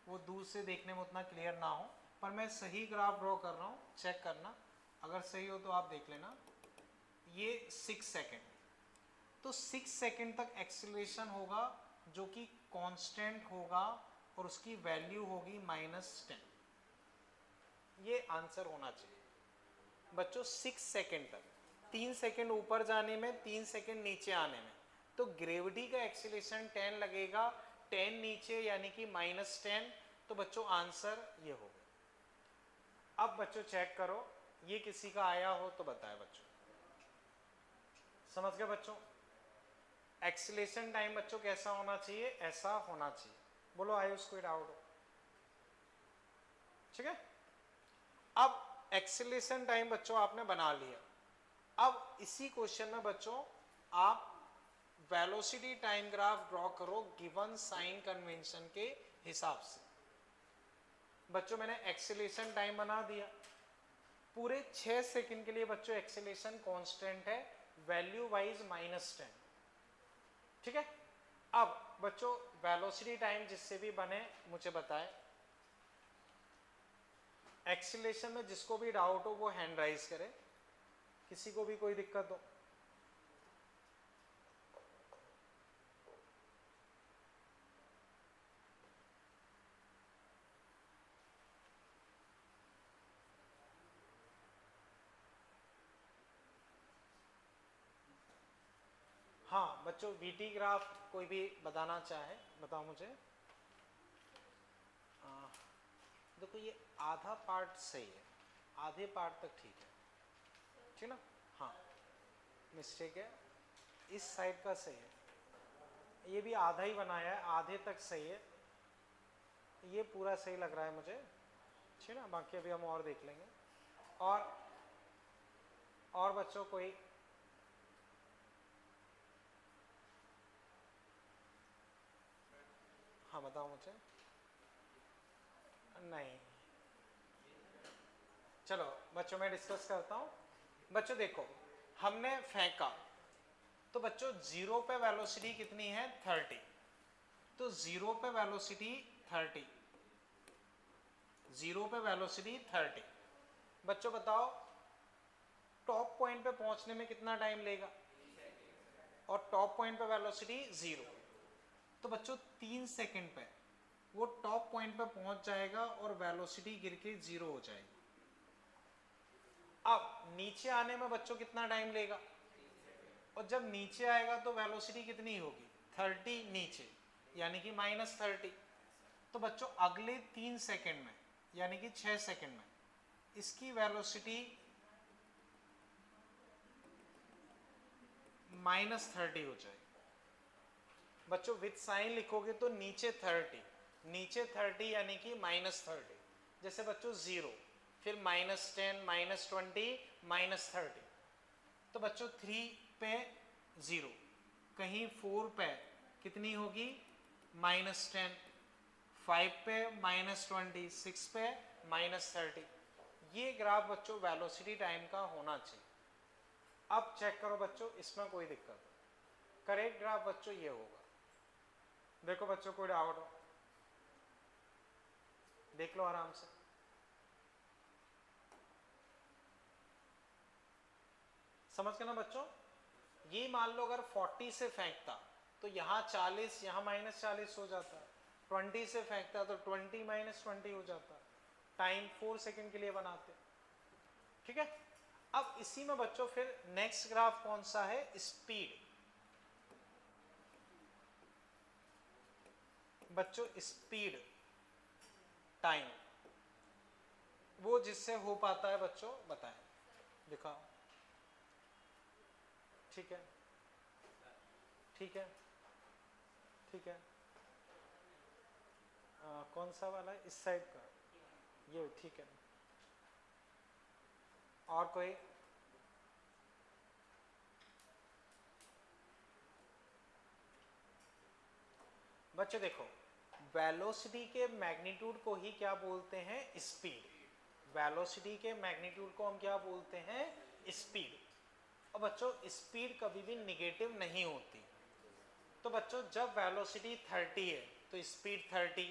वो दूर से देखने में उतना क्लियर ना हो, पर मैं सही ग्राफ ड्रॉ कर रहा हूँ, चेक करना, अगर सही हो तो आप देख लेना। ये 6 सेकेंड, तो 6 सेकेंड तक एक्सीलरेशन होगा जो कि कांस्टेंट होगा और उसकी वैल्यू होगी -10। ये आंसर होना चाहिए बच्चों। 6 सेकेंड तक, 3 सेकेंड ऊपर जाने में, 3 सेकेंड नीचे आने में, तो ग्रेविटी का एक्सीलरेशन 10 लगेगा, 10 नीचे यानी कि -10। तो बच्चों आंसर ये हो गया। अब बच्चों चेक करो, ये किसी का आया हो तो बताए बच्चों। समझ गए बच्चों? एक्सीलरेशन टाइम बच्चों कैसा होना चाहिए, ऐसा होना चाहिए। बोलो आयुष कोई डाउट हो? ठीक है। अब एक्सीलरेशन टाइम बच्चों आपने बना लिया। अब इसी क्वेश्चन में बच्चों आप वेलोसिटी टाइम ग्राफ ड्रॉ करो गिवन साइन कन्वेंशन के हिसाब से। बच्चों मैंने एक्सीलरेशन टाइम बना दिया, पूरे 6 सेकंड के लिए बच्चों एक्सीलरेशन कांस्टेंट है, वैल्यू वाइज -10। ठीक है। अब बच्चों वेलोसिटी टाइम जिससे भी बने मुझे बताएं। एक्सीलरेशन में जिसको भी डाउट हो वो हैंड राइज करे, किसी को भी कोई दिक्कत हो। हाँ बच्चों वीटी ग्राफ कोई भी बताना चाहे बताओ मुझे। देखो ये आधा पार्ट सही है, आधे पार्ट तक ठीक है, ठीक ना? हाँ मिस्टेक है, इस साइड का सही है, ये भी आधा ही बनाया है, आधे तक सही है, ये पूरा सही लग रहा है मुझे, ठीक ना? बाकी अभी हम और देख लेंगे। और बच्चों कोई? हाँ बताओ मुझे। नहीं चलो बच्चों मैं डिस्कस करता हूँ। बच्चों देखो हमने फेंका, तो बच्चों जीरो पे वेलोसिटी कितनी है, 30। तो जीरो पे वेलोसिटी 30, जीरो पे वेलोसिटी 30। बच्चों बताओ टॉप पॉइंट पे पहुंचने में कितना टाइम लेगा, और टॉप पॉइंट पे वेलोसिटी 0। तो बच्चों 3 सेकंड पे वो टॉप पॉइंट पे पहुंच जाएगा और वेलोसिटी गिर के 0 हो जाएगी। अब नीचे आने में बच्चों कितना टाइम लेगा, और जब नीचे आएगा तो वेलोसिटी कितनी होगी, 30 नीचे यानी कि -30। तो बच्चों अगले 3 सेकंड में यानी कि 6 सेकंड में इसकी वेलोसिटी -30 हो जाएगी। बच्चों विथ साइन लिखोगे तो नीचे 30, नीचे 30 यानी कि -30। जैसे बच्चों 0, फिर -10, -20, -30। तो बच्चों 3 पे 0, कहीं 4 पे कितनी होगी, -10, 5 पे -20, 6 पे -30। ये ग्राफ बच्चों वेलोसिटी टाइम का होना चाहिए। अब चेक करो बच्चों इसमें कोई दिक्कत हो, करेक्ट ग्राफ बच्चों ये होगा। देखो बच्चों कोई डाउट हो देख लो आराम से। समझ गए ना बच्चों? ये मान लो अगर 40 से फेंकता तो यहाँ 40, यहाँ -40 हो जाता, 20 से फेंकता तो 20 -20 हो जाता, टाइम 4 सेकंड के लिए बनाते। ठीक है। अब इसी में बच्चों फिर नेक्स्ट ग्राफ कौन सा है, स्पीड। बच्चों स्पीड टाइम वो जिससे हो पाता है बच्चों बताएं, दिखाओ। ठीक है ठीक है ठीक है। कौन सा वाला है, इस साइड का, ये ठीक है। और कोई? बच्चों देखो, वेलोसिटी के मैग्नीट्यूड को ही क्या बोलते हैं? स्पीड। वेलोसिटी के मैग्नीट्यूड को हम क्या बोलते हैं? स्पीड। और बच्चों स्पीड कभी भी निगेटिव नहीं होती। तो बच्चों जब वेलोसिटी 30 है तो स्पीड 30,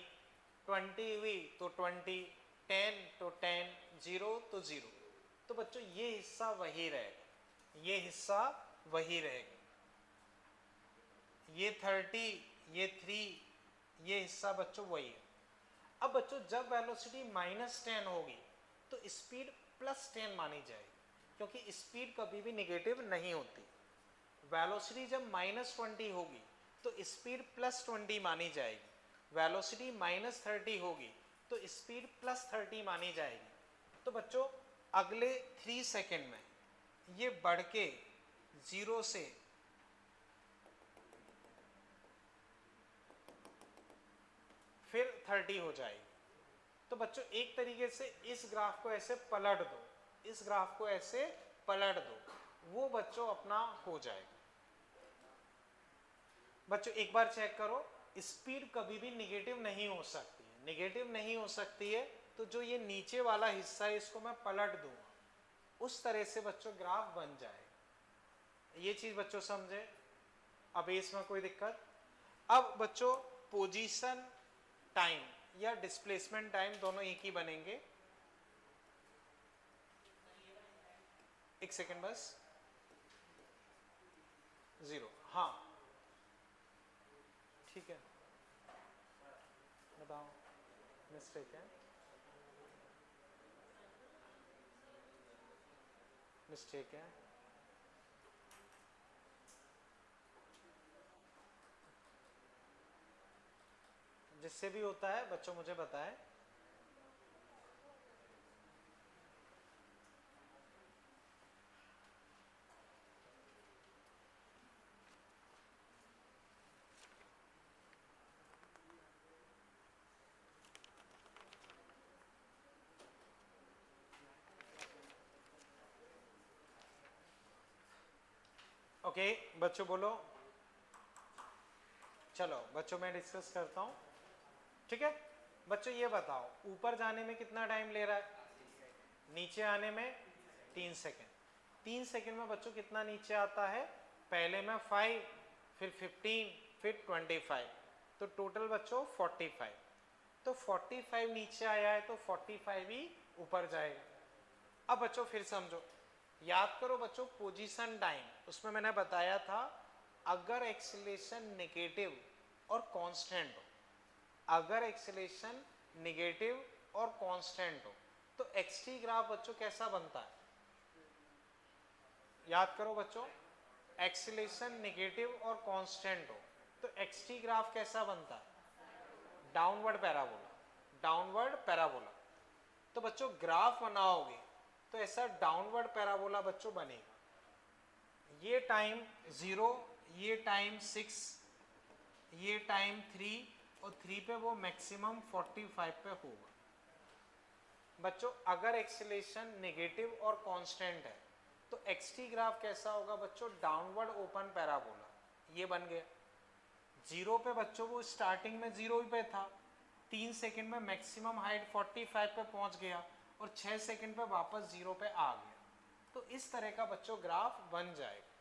20 हुई तो 20, 10 तो 10, 0 तो 0। तो बच्चों ये हिस्सा वही रहेगा, ये हिस्सा वही रहेगा, ये 30, ये 3, ये हिस्सा बच्चों वही है। अब बच्चों जब वेलोसिटी -10 होगी तो स्पीड +10 मानी जाएगी, क्योंकि स्पीड कभी भी निगेटिव नहीं होती। वेलोसिटी जब -20 होगी तो स्पीड +20 मानी जाएगी। वेलोसिटी -30 होगी तो स्पीड +30 मानी जाएगी। तो बच्चों अगले 3 सेकेंड में ये बढ़ के 0 से फिर 30 हो जाएगी। तो बच्चों एक तरीके से इस ग्राफ को ऐसे पलट दो, इस ग्राफ को ऐसे पलट दो, वो बच्चों अपना हो जाएगा। बच्चों एक बार चेक करो, स्पीड कभी भी निगेटिव नहीं हो सकती है, निगेटिव नहीं हो सकती है। तो जो ये नीचे वाला हिस्सा है इसको मैं पलट दूंगा, उस तरह से बच्चों ग्राफ बन जाएगा। ये चीज बच्चों समझे? अब इसमें कोई दिक्कत? अब बच्चों पोजीशन टाइम या डिस्प्लेसमेंट टाइम दोनों एक ही बनेंगे। एक सेकेंड बस, 0। हाँ ठीक है, बताओ मिस्टेक है, मिस्टेक है। जिससे भी होता है बच्चों मुझे बताएं। ओके बच्चों बोलो। चलो बच्चों मैं डिस्कस करता हूँ, ठीक है। बच्चों ये बताओ ऊपर जाने में कितना टाइम ले रहा है? नीचे आने में 3 सेकेंड। 3 सेकेंड में बच्चों कितना नीचे आता है? पहले में 5, फिर 15, फिर 25, तो टोटल बच्चों 45। तो 45 नीचे आया है तो 45 ही ऊपर जाएगा। अब बच्चों फिर समझो, याद करो बच्चों पोजीशन टाइम, उसमें मैंने बताया था अगर एक्सीलरेशन नेगेटिव और कांस्टेंट हो, अगर एक्सीलरेशन नेगेटिव और कांस्टेंट हो तो एक्सटी ग्राफ बच्चों कैसा बनता है? याद करो बच्चों, एक्सीलरेशन नेगेटिव और कांस्टेंट हो तो एक्सटी ग्राफ कैसा बनता है? Downward parabola, downward parabola. तो बच्चों ग्राफ बनाओगे तो ऐसा डाउनवर्ड पैराबोला बच्चों बनेगा। ये टाइम 0, ये टाइम 6, ये टाइम 3 और 3 पे वो मैक्सिमम 45 पे होगा। बच्चों अगर एक्सीलरेशन नेगेटिव और कांस्टेंट है तो एक्सटी ग्राफ कैसा होगा बच्चों? Downward open parabola. ये बन गया 0 पे बच्चों, वो स्टार्टिंग में 0 पे था, 3 सेकंड में मैक्सिमम हाइट 45 पे पहुंच गया और 6 सेकंड पे वापस 0 पे आ गया। तो इस तरह का बच्चों ग्राफ बन जाएगा।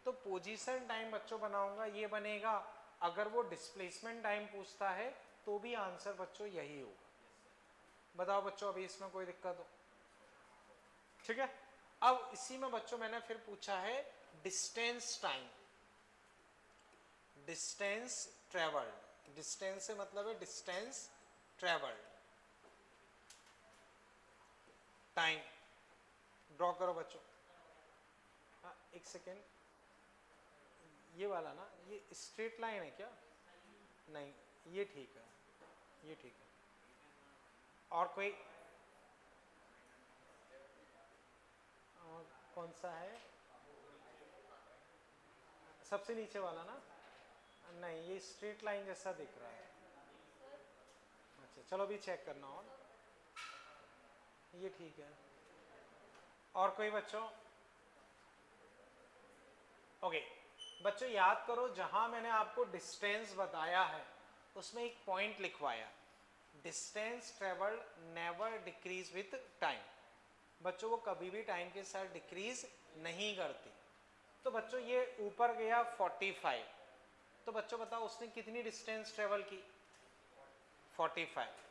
तो पोजीशन टाइम बच्चों बनाऊंगा ये बनेगा। अगर वो डिस्प्लेसमेंट टाइम पूछता है तो भी आंसर बच्चों यही होगा। बताओ बच्चों अभी इसमें कोई दिक्कत हो? ठीक है। अब इसी में बच्चों मैंने फिर पूछा है distance time, distance travelled. Distance से मतलब है डिस्टेंस ट्रेवल्ड टाइम। ड्रॉ करो बच्चों। हाँ एक सेकेंड, ये वाला ना, ये स्ट्रेट लाइन है क्या? नहीं ये ठीक है, ये ठीक है। और कोई कौन सा है? सबसे नीचे वाला ना? नहीं ये स्ट्रेट लाइन जैसा दिख रहा है। अच्छा चलो अभी चेक करना। और ये ठीक है। और कोई बच्चों? ओके बच्चों याद करो जहां मैंने आपको डिस्टेंस बताया है उसमें एक पॉइंट लिखवाया, distance travelled never decrease with time. बच्चों वो कभी भी टाइम के साथ डिक्रीज नहीं करती। तो बच्चों ये ऊपर गया 45, तो बच्चों बताओ उसने कितनी डिस्टेंस ट्रेवल की, 45।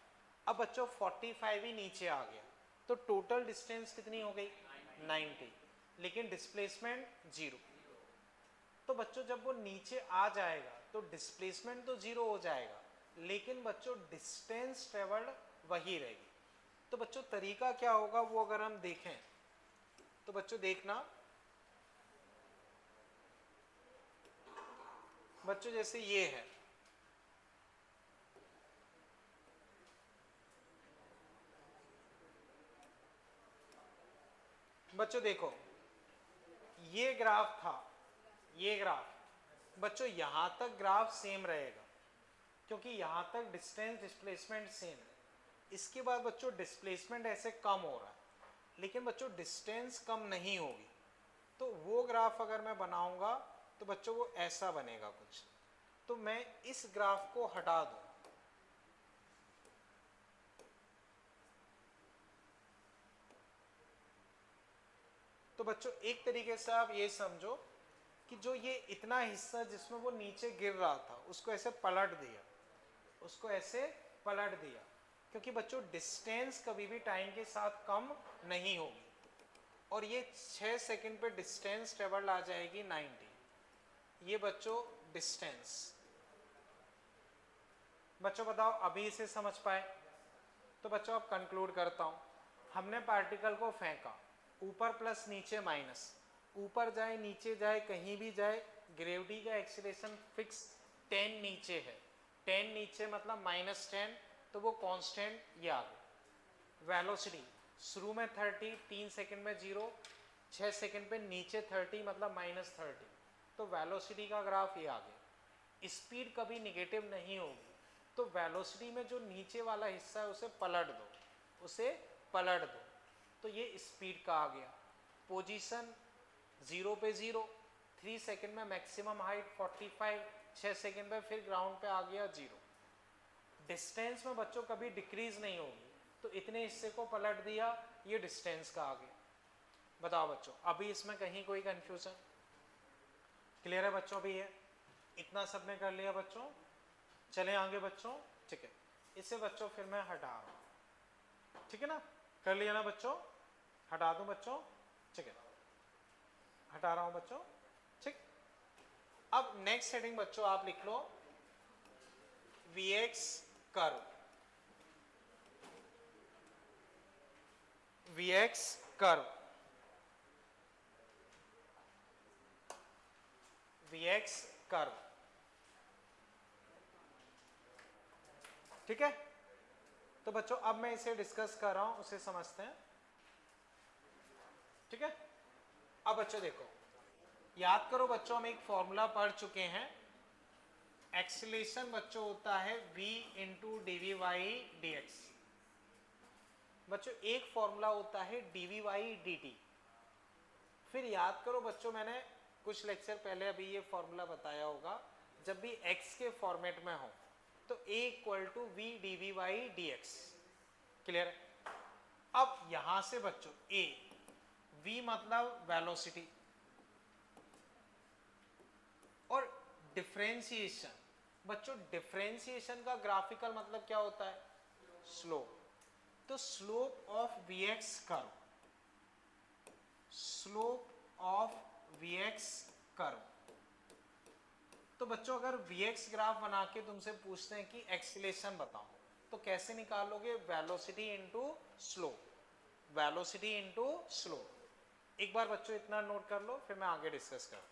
अब बच्चों 45 ही नीचे आ गया, तो टोटल डिस्टेंस कितनी हो गई, 90, लेकिन डिस्प्लेसमेंट 0। तो बच्चों जब वो नीचे आ जाएगा तो डिस्प्लेसमेंट तो 0 हो जाएगा, लेकिन बच्चों डिस्टेंस ट्रेवल्ड वही रहेगी। तो बच्चों तरीका क्या होगा वो अगर हम देखें तो बच्चों देखना, बच्चों जैसे ये है, बच्चों देखो ये ग्राफ था, ये ग्राफ, बच्चों यहां तक ग्राफ सेम रहेगा क्योंकि यहां तक डिस्टेंस डिस्प्लेसमेंट सेम है। इसके बाद बच्चों डिस्प्लेसमेंट ऐसे कम हो रहा है, लेकिन बच्चों डिस्टेंस कम नहीं होगी। तो वो ग्राफ अगर मैं बनाऊंगा तो बच्चों वो ऐसा बनेगा कुछ। तो मैं इस ग्राफ को हटा दूं, तो बच्चों एक तरीके से आप ये समझो कि जो ये इतना हिस्सा जिसमें वो नीचे गिर रहा था उसको ऐसे पलट दिया, उसको ऐसे पलट दिया, क्योंकि बच्चों डिस्टेंस कभी भी टाइम के साथ कम नहीं होगी। और ये 6 सेकंड पे डिस्टेंस ट्रेवल आ जाएगी 90। ये बच्चों डिस्टेंस। बच्चों बताओ अभी इसे समझ पाए? तो बच्चों अब कंक्लूड करता हूं। हमने पार्टिकल को फेंका, ऊपर प्लस नीचे माइनस, ऊपर जाए नीचे जाए कहीं भी जाए, ग्रेविटी का एक्सीलरेशन फिक्स 10 नीचे है, 10 नीचे मतलब -10, तो वो कांस्टेंट ये आ गया। वेलोसिटी शुरू में 30, 3 सेकंड में 0, 6 सेकंड पे नीचे 30 मतलब -30, तो वेलोसिटी का ग्राफ ये आ गया। स्पीड कभी निगेटिव नहीं होगी, तो वेलोसिटी में जो नीचे वाला हिस्सा है उसे पलट दो, उसे पलट दो, तो ये स्पीड का आ गया। पोजीशन 0 पे 0, 3 सेकंड में मैक्सिमम हाइट 45, 6 सेकंड में फिर ग्राउंड पे आ गया 0। डिस्टेंस में बच्चों कभी डिक्रीज नहीं होगी, तो इतने हिस्से को पलट दिया, ये डिस्टेंस का आ गया। बताओ बच्चों अभी इसमें कहीं कोई कंफ्यूजन? क्लियर है बच्चों? अभी है इतना सबने कर लिया बच्चों? चले आगे बच्चों, ठीक है। इसे बच्चों फिर मैं हटा रहा हूं, ठीक है ना? कर लिया ना बच्चों? हटा दूं बच्चों? ठीक है, हटा रहा हूं बच्चों, ठीक। अब नेक्स्ट हेडिंग बच्चों आप लिख लो Vx curve, Vx curve, Vx curve, ठीक है। तो बच्चों अब मैं इसे डिस्कस कर रहा हूं, उसे समझते हैं, ठीक है। अब बच्चों देखो, याद करो बच्चों हम एक फॉर्मूला पढ़ चुके हैं, एक्सीलरेशन बच्चों होता है v into d we Y D x. बच्चों एक फॉर्मूला होता है d we Y d t. फिर याद करो बच्चों मैंने कुछ लेक्चर पहले अभी ये फॉर्मूला बताया होगा, जब भी x के फॉर्मेट में हो तो a equal to we D we Y D x. Clear है? अब यहां से बच्चों a, v मतलब वेलोसिटी, और डिफरेंशिएशन, बच्चों डिफरेंशिएशन का ग्राफिकल मतलब क्या होता है? स्लोप। तो slope of Vx curve, slope of Vx curve. तो बच्चों अगर Vx ग्राफ बना के तुमसे पूछते हैं कि एक्सीलरेशन बताओ, तो कैसे निकालोगे? Velocity into slope, velocity into slope. एक बार बच्चों इतना नोट कर लो, फिर मैं आगे डिस्कस करूं,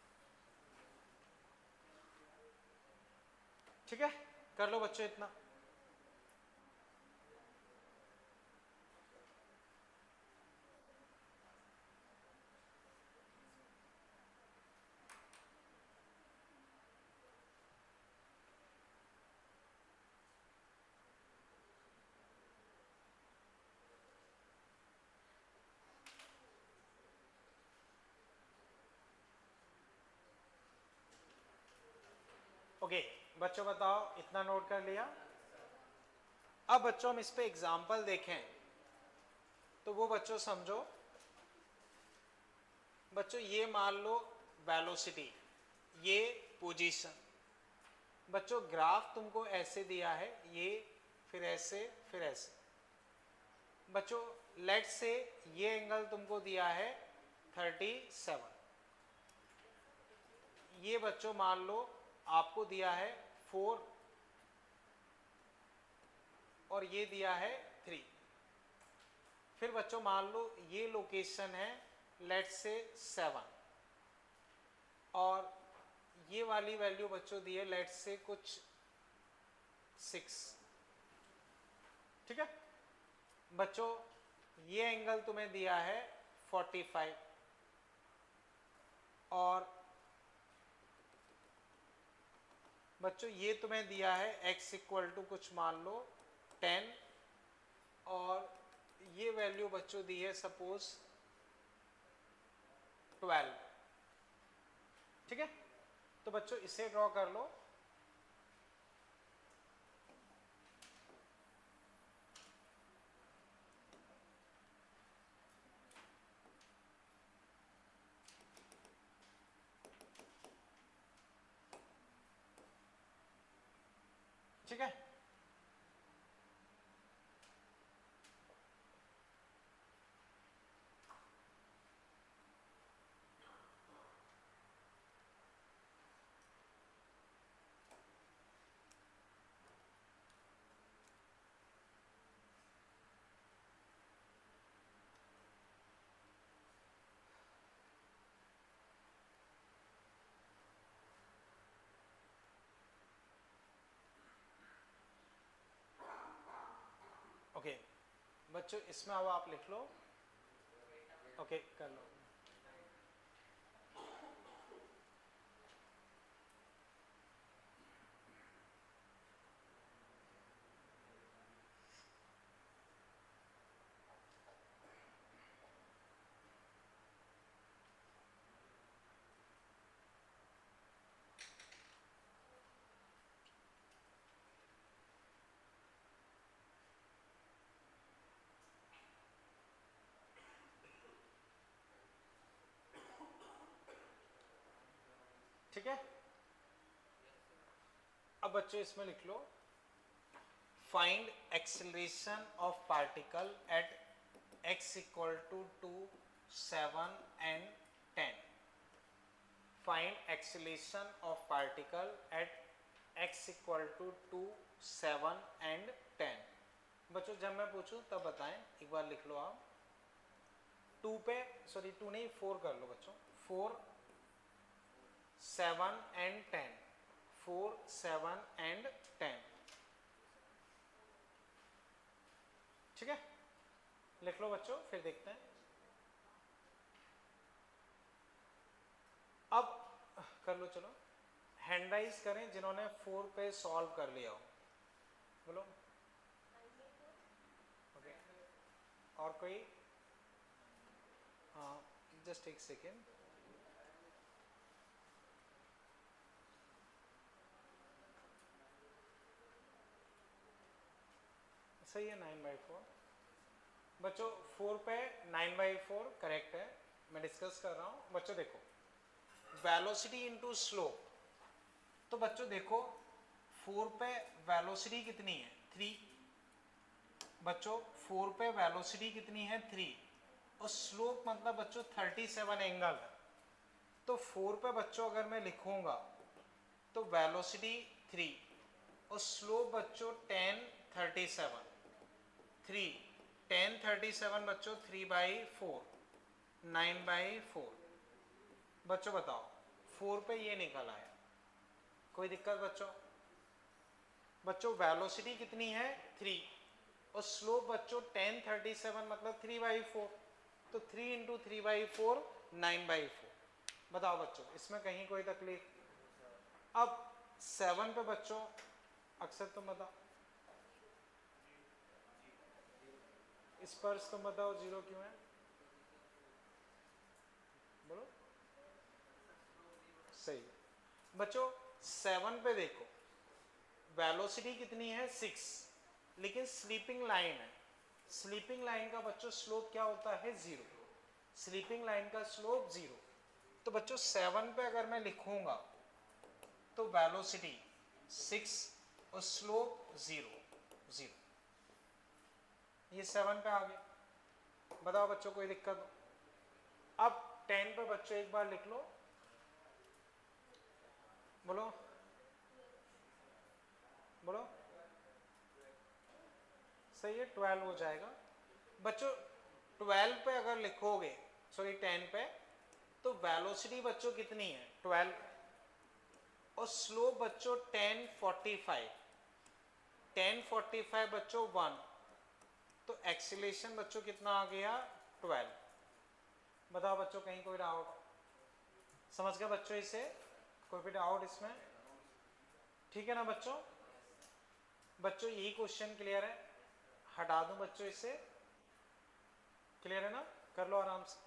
ठीक है? कर लो बच्चों इतना। ओके बच्चों बताओ, इतना नोट कर लिया? अब बच्चों हम इस पे एग्जाम्पल देखें तो वो बच्चों समझो। बच्चों ये मान लो वेलोसिटी, ये पोजीशन। बच्चों ग्राफ तुमको ऐसे दिया है, ये फिर ऐसे फिर ऐसे। बच्चों लेट से ये एंगल तुमको दिया है 37, ये बच्चों मान लो आपको दिया है 4 और ये दिया है 3। फिर बच्चों मान लो ये लोकेशन है लेट से 7 और ये वाली वैल्यू बच्चों दी है लेट से कुछ 6। ठीक है बच्चों, ये एंगल तुम्हें दिया है 45 और बच्चों ये तुम्हें दिया है x इक्वल टू कुछ मान लो 10 और ये वैल्यू बच्चों दी है सपोज 12। ठीक है, तो बच्चों इसे ड्रॉ कर लो। ठीक है, ओके बच्चों इसमें अब आप लिख लो। ओके कर लो। ठीक है, अब बच्चों इसमें लिख लो find acceleration of particle at x equal to 2, 7 and 10। Find acceleration of particle at x equal to 2, 7 and 10। बच्चों जब मैं पूछूं तब बताएं, एक बार लिख लो आप। 2 पे, सॉरी 2 नहीं 4 कर लो बच्चों। 4, 7 एंड 10। 4, 7 एंड 10। ठीक है, लिख लो बच्चों, फिर देखते हैं। अब कर लो, चलो हैंड राइज करें जिन्होंने 4 पे सॉल्व कर लिया हो, बोलो। ओके, और कोई? हाँ जस्ट एक सेकेंड। सही है 9/4। बच्चों 4 पे 9/4 करेक्ट है। मैं डिस्कस कर रहा हूँ बच्चों। देखो वेलोसिटी इनटू स्लोप, तो बच्चों देखो 4 पे वेलोसिटी कितनी है 3। बच्चों 4 पे वेलोसिटी कितनी है 3 और स्लोप मतलब बच्चों 37 एंगल है। तो 4 पे बच्चों अगर मैं लिखूंगा तो वेलोसिटी 3 और स्लोप बच्चों 10, 37। 3, 10, 37 बच्चों 3/4, 9/4। बच्चों बताओ 4 पे ये निकल आया, कोई दिक्कत बच्चों? बच्चों वेलोसिटी कितनी है 3 और स्लोप बच्चों 10, 37 मतलब 3/4। तो 3 इंटू 3/4 9/4। बताओ बच्चों इसमें कहीं कोई तकलीफ? अब 7 पे बच्चों अक्सर तुम बताओ, इस पर तुम बताओ 0 क्यों है, बोलो। सही बच्चों 7 पे देखो, वेलोसिटी कितनी है 6, लेकिन स्लीपिंग लाइन है, स्लीपिंग लाइन का बच्चों स्लोप क्या होता है 0, स्लीपिंग लाइन का स्लोप 0। तो बच्चों 7 पे अगर मैं लिखूंगा तो वेलोसिटी 6 और स्लोप 0, 0, ये 7 पे आ गया। बताओ बच्चों कोई दिक्कत हो? अब 10 पे बच्चों एक बार लिख लो, बोलो बोलो, सही है 12 हो जाएगा बच्चों। 12 पे अगर लिखोगे, सॉरी 10 पे, तो वेलोसिटी बच्चों कितनी है 12 और स्लोप बच्चों 1045, 1045 बच्चों 1, तो एक्सीलरेशन बच्चों कितना आ गया 12। बताओ बच्चों कहीं कोई डाउट? समझ गया बच्चों इसे? कोई भी डाउट इसमें? ठीक है ना बच्चों? बच्चों यही क्वेश्चन क्लियर है? हटा दूं बच्चों इसे? क्लियर है ना? कर लो आराम से।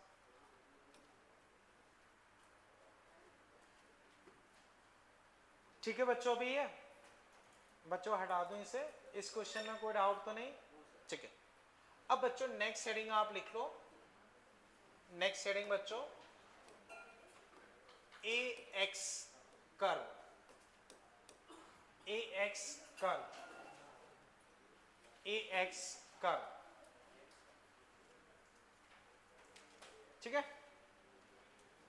ठीक है बच्चों, अभी ये बच्चों हटा दूं इसे, इस क्वेश्चन में कोई डाउट तो नहीं? ठीक है। अब बच्चों नेक्स्ट हेडिंग आप लिख लो, नेक्स्ट हेडिंग बच्चों ए एक्स कर्व, ए एक्स कर्व, ए एक्स कर्व, ठीक है,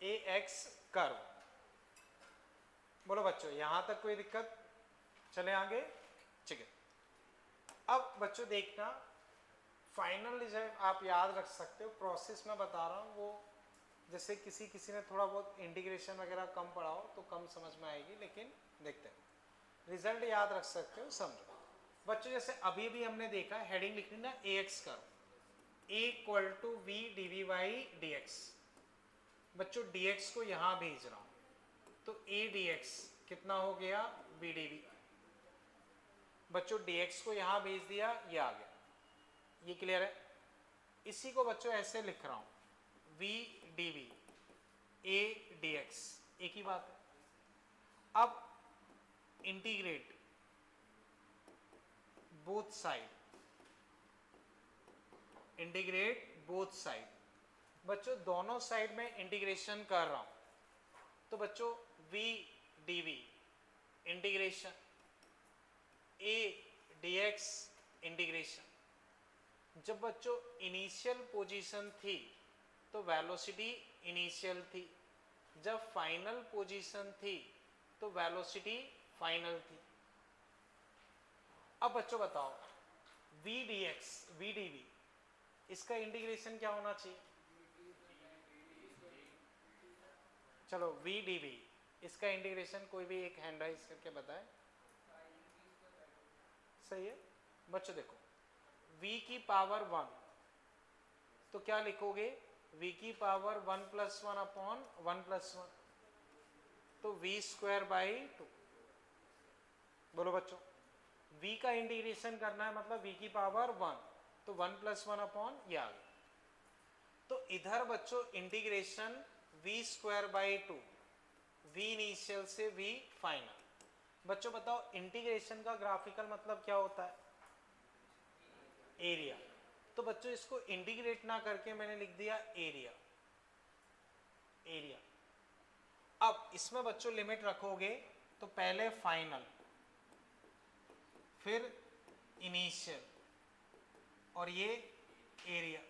ए एक्स कर्व। बोलो बच्चों यहां तक कोई दिक्कत? चले आगे, ठीक है। अब बच्चों देखना, फाइनल रिजल्ट आप याद रख सकते हो, प्रोसेस में बता रहा हूँ वो, जैसे किसी ने थोड़ा बहुत इंटीग्रेशन वगैरह कम पढ़ा हो तो कम समझ में आएगी, लेकिन देखते हैं, रिजल्ट याद रख सकते हो, समझो बच्चों। जैसे अभी भी हमने देखा, हेडिंग लिखनी ना A X curve, A equal to we D we Y D x. बच्चों डी एक्स को यहां भेज रहा हूं, तो ए डी एक्स कितना हो गया वी डी वी। बच्चों डी एक्स को यहां भेज दिया, ये आ गया, ये क्लियर है? इसी को बच्चों ऐसे लिख रहा हूं, v D v a d x, एक ही बात है। अब integrate both side, integrate both side. बच्चों दोनों साइड में इंटीग्रेशन कर रहा हूं, तो बच्चों v dv integration, a dx integration. जब बच्चों इनिशियल पोजीशन थी तो वेलोसिटी इनिशियल थी, जब फाइनल पोजीशन थी तो वेलोसिटी फाइनल थी। अब बच्चों बताओ v dx v dv इसका इंटीग्रेशन क्या होना चाहिए? चलो v dv इसका इंटीग्रेशन कोई भी एक हैंड राइज करके बताए। सही है बच्चों, देखो v की पावर 1, तो क्या लिखोगे v की पावर 1 + 1 अपॉन 1 + 1, तो v स्क्वायर बाई 2। बोलो बच्चों, v का इंटीग्रेशन करना है मतलब v की पावर 1, तो 1 + 1 अपॉन ये आ गया। तो इधर बच्चों integration v square by 2, v initial से v फाइनल। बच्चों बताओ इंटीग्रेशन का ग्राफिकल मतलब क्या होता है? एरिया। तो बच्चों इसको इंटीग्रेट ना करके मैंने लिख दिया एरिया, एरिया। अब इसमें बच्चों लिमिट रखोगे तो पहले फाइनल, फिर इनिशियल और ये एरिया,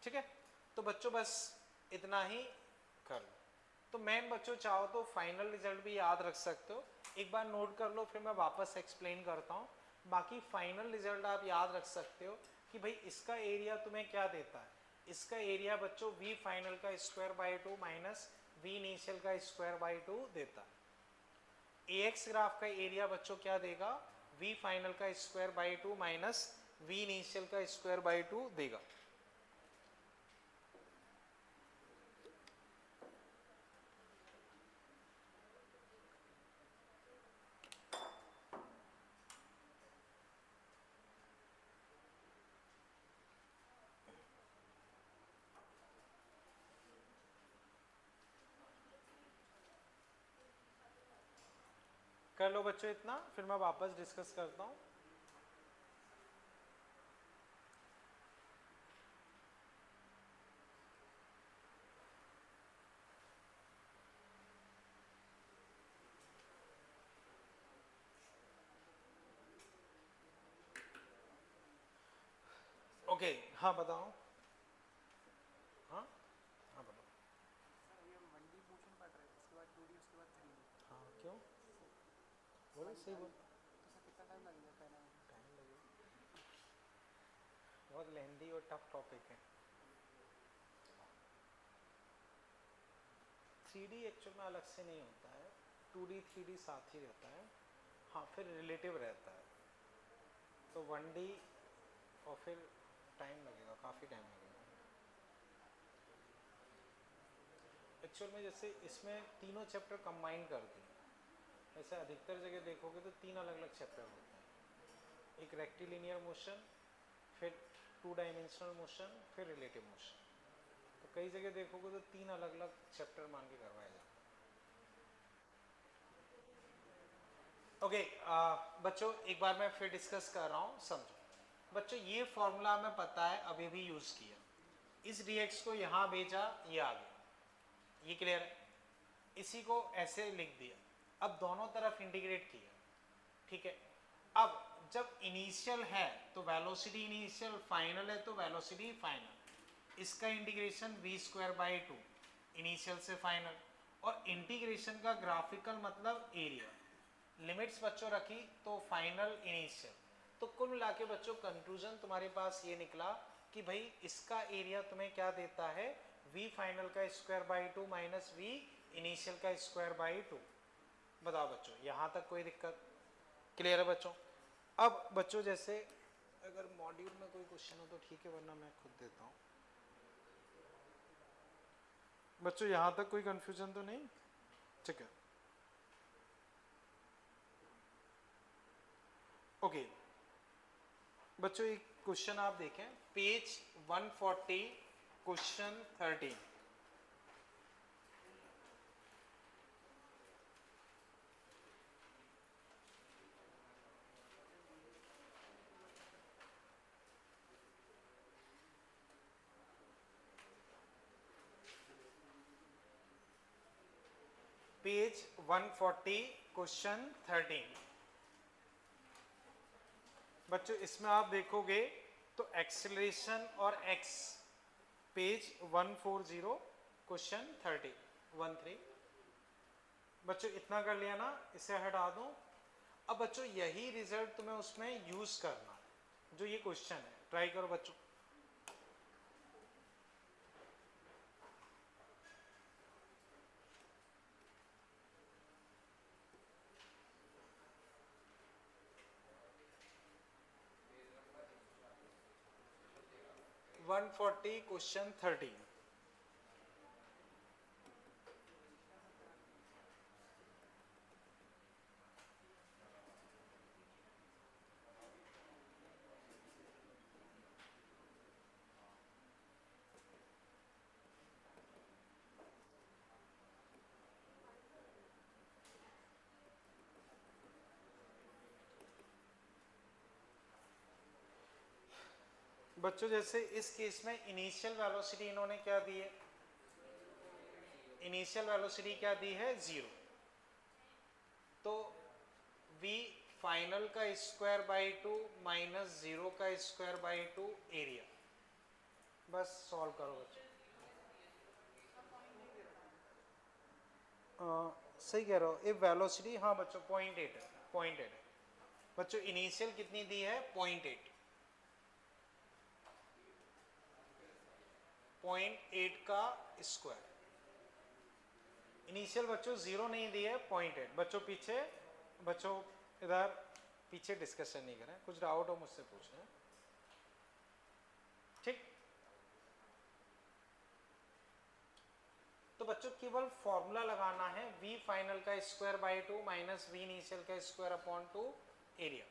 ठीक है। तो बच्चों बस इतना ही कर लो। तो मेन बच्चों चाहो तो फाइनल रिजल्ट भी याद रख सकते हो, एक बार नोट कर लो, फिर मैं वापस एक्सप्लेन करता हूँ। बाकी फाइनल रिजल्ट आप याद रख सकते हो कि भाई इसका एरिया तुम्हें क्या देता है, इसका एरिया बच्चों v फाइनल का square by 2 minus v initial का स्क्वायर बाई 2 देता है। ax ग्राफ का एरिया बच्चों क्या देगा? v फाइनल का square by 2 minus v initial का स्क्वायर बाई 2 देगा। कर लो बच्चों इतना, फिर मैं वापस डिस्कस करता हूँ। ओके हाँ बताओ। हाँ हाँ बताओ। हाँ क्यों बोलो, सही बोल। टाइम लगेगा, बहुत लेंदी और टफ टॉपिक है। 3D एक्चुअल में अलग से नहीं होता है, 2D 3D साथ ही रहता है। हाँ फिर रिलेटिव रहता है, तो 1D और फिर टाइम लगेगा, काफ़ी टाइम लगेगा। एक्चुअल में जैसे इसमें तीनों चैप्टर कंबाइन कर दिए, ऐसे अधिकतर जगह देखोगे तो 3 अलग अलग चैप्टर होते हैं, एक रेक्टिलिनियर मोशन, फिर 2 डायमेंशनल मोशन, फिर रिलेटिव मोशन। तो कई जगह देखोगे तो 3 अलग अलग चैप्टर मान के करवाए जाते हैं। ओके बच्चों एक बार मैं फिर डिस्कस कर रहा हूँ, समझो। बच्चों ये फॉर्मूला हमें पता है, अभी भी यूज़ किया, इस dx को यहाँ भेजा, ये आ गया, ये क्लियर है। इसी को ऐसे लिख दिया, अब दोनों तरफ इंटीग्रेट किया, ठीक है। अब जब इनिशियल है तो वेलोसिटी इनिशियल, फाइनल है तो वेलोसिटी फाइनल। इसका integration v square by 2 initial से फाइनल, और इंटीग्रेशन का ग्राफिकल मतलब एरिया। लिमिट्स बच्चों रखी तो फाइनल इनिशियल, तो कुल मिला के बच्चों कंक्लूजन तुम्हारे पास ये निकला कि भाई इसका एरिया तुम्हें क्या देता है, v फाइनल का square by 2 minus v initial का स्क्वायर बाई 2। बताओ बच्चों यहाँ तक कोई दिक्कत, क्लियर है बच्चों। अब बच्चों जैसे अगर मॉड्यूल में कोई क्वेश्चन हो तो ठीक है, वरना मैं खुद देता हूँ। बच्चों यहाँ तक कोई कंफ्यूजन तो नहीं, ठीक है। ओके बच्चों एक क्वेश्चन आप देखें, पेज 140 क्वेश्चन 13। Page 140 question 13। बच्चों इसमें आप देखोगे तो एक्सेलरेशन और एक्स, पेज 140 क्वेश्चन 13। बच्चों इतना कर लिया ना, इसे हटा दो। अब बच्चों यही रिजल्ट तुम्हें उसमें यूज करना, जो ये क्वेश्चन है, ट्राई करो बच्चों। One 140 question 13। बच्चों जैसे इस केस में इनिशियल वेलोसिटी इन्होंने क्या दी है, इनिशियल वेलोसिटी क्या दी है 0, तो v फाइनल का स्क्वायर बाई 2 माइनस 0 का स्क्वायर बाई 2 एरिया। बस सॉल्व करो बच्चों। सही कह रहे हो, ये वेलोसिटी, हाँ बच्चों 0.8 है, 0.8 है बच्चों। इनिशियल कितनी दी है 0.8, 0.8 का स्क्वायर। इनिशियल बच्चों 0 नहीं दी है, 0.8। बच्चों पीछे, बच्चों इधर पीछे डिस्कशन नहीं करें, कुछ डाउट हो मुझसे पूछना, ठीक। तो बच्चों केवल फॉर्मूला लगाना है, v फाइनल का square by 2 minus v initial का स्क्वायर अपॉन 2 एरिया।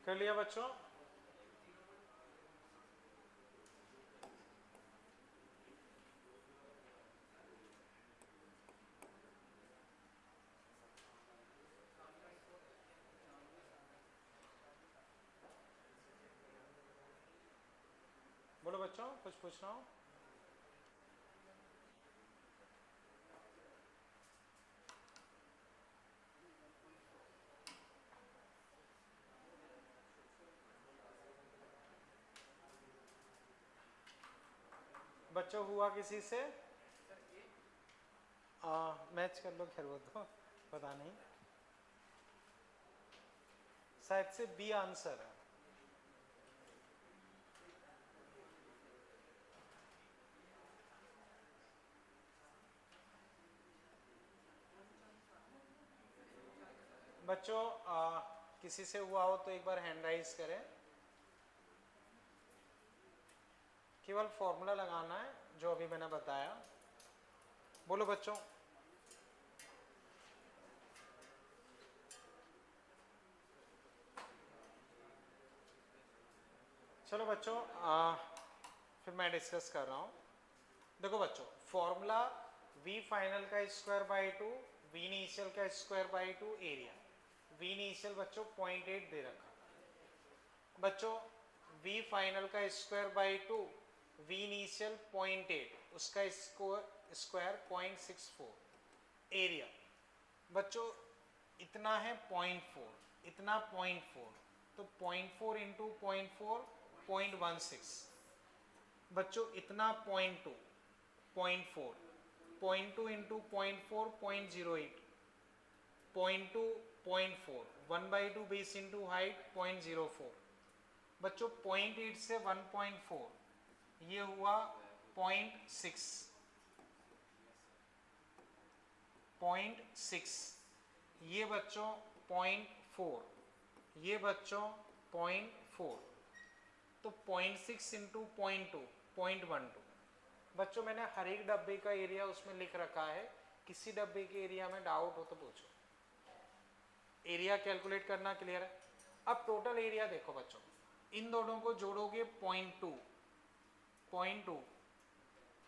कर लिया बच्चों? बोलो बच्चों, कुछ पूछना हो? बच्चों हुआ किसी से? मैच कर लो, खैर वो तो पता नहीं, शायद से बी आंसर है। बच्चों किसी से हुआ हो तो एक बार हैंड राइज करें। केवल फॉर्मूला लगाना है जो अभी मैंने बताया। बोलो बच्चों। चलो बच्चों फिर मैं डिस्कस कर रहा हूँ। देखो बच्चों, फॉर्मूला v फाइनल का स्क्वायर बाई 2, v इनिशियल का square by 2 area. v initial बच्चों 0.8 दे रखा। बच्चों v फाइनल का स्क्वायर बाई 2, v इनिशियल 0.8, उसका स्क्वायर 0.64 एरिया। बच्चों इतना है 0.4, इतना 0.4, तो 0.4 इंटू 0.4 0.16। बच्चों इतना 0.2, 0.4, 0.2 इंटू 0.4 0.08, 0.2 0.4, 1/2 बेस इंटू हाइट 0.04। बच्चों 0.8 से 1.4 ये हुआ 0.6, 0.6 ये बच्चों 0.4, ये बच्चों 0.4, तो 0.6 इंटू 0.2 0.12। बच्चों मैंने हर एक डब्बे का एरिया उसमें लिख रखा है, किसी डब्बे के एरिया में डाउट हो तो पूछो। एरिया कैलकुलेट करना क्लियर है? अब टोटल एरिया देखो बच्चों, इन दोनों को जोड़ोगे 0.2, 0.2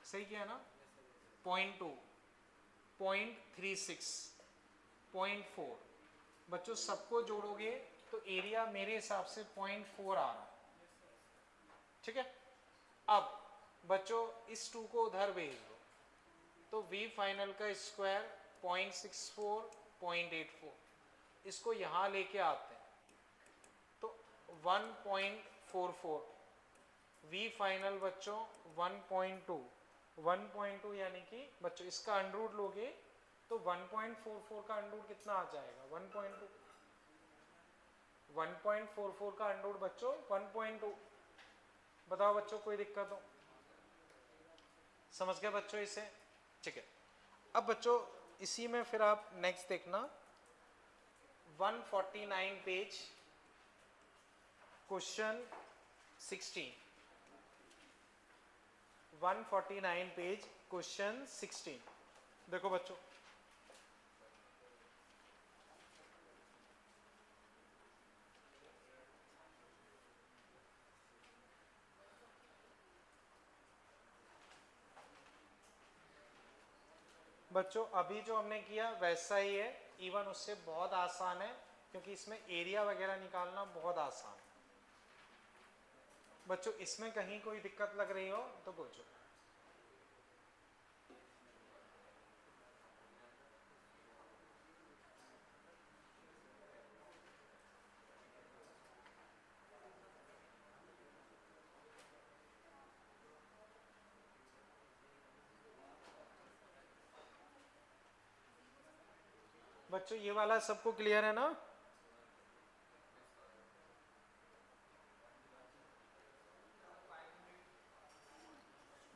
सही किया ना, 0.2, 0.36, 0.4। बच्चों सबको जोड़ोगे तो एरिया मेरे हिसाब से 0.4 आ रहा है, ठीक है। अब बच्चों इस 2 को उधर भेज दो, तो v फाइनल का स्क्वायर 0.64, 0.84, इसको यहाँ लेके आते हैं तो 1.44, v फाइनल बच्चों 1.2, 1.2 यानी कि बच्चों इसका अंडर रूट लोगे तो 1.44 का अंडर रूट कितना आ जाएगा? 1.2। 1.44 का अंडर रूट बच्चों 1.2। बताओ बच्चों कोई दिक्कत हो? समझ गए बच्चों इसे? ठीक है। अब बच्चों इसी में फिर आप नेक्स्ट देखना 149 पेज क्वेश्चन 16, 149 पेज क्वेश्चन 16। देखो बच्चों, बच्चों अभी जो हमने किया वैसा ही है, इवन उससे बहुत आसान है, क्योंकि इसमें एरिया वगैरह निकालना बहुत आसान है। बच्चों इसमें कहीं कोई दिक्कत लग रही हो तो पूछो। बच्चों ये वाला सबको क्लियर है ना?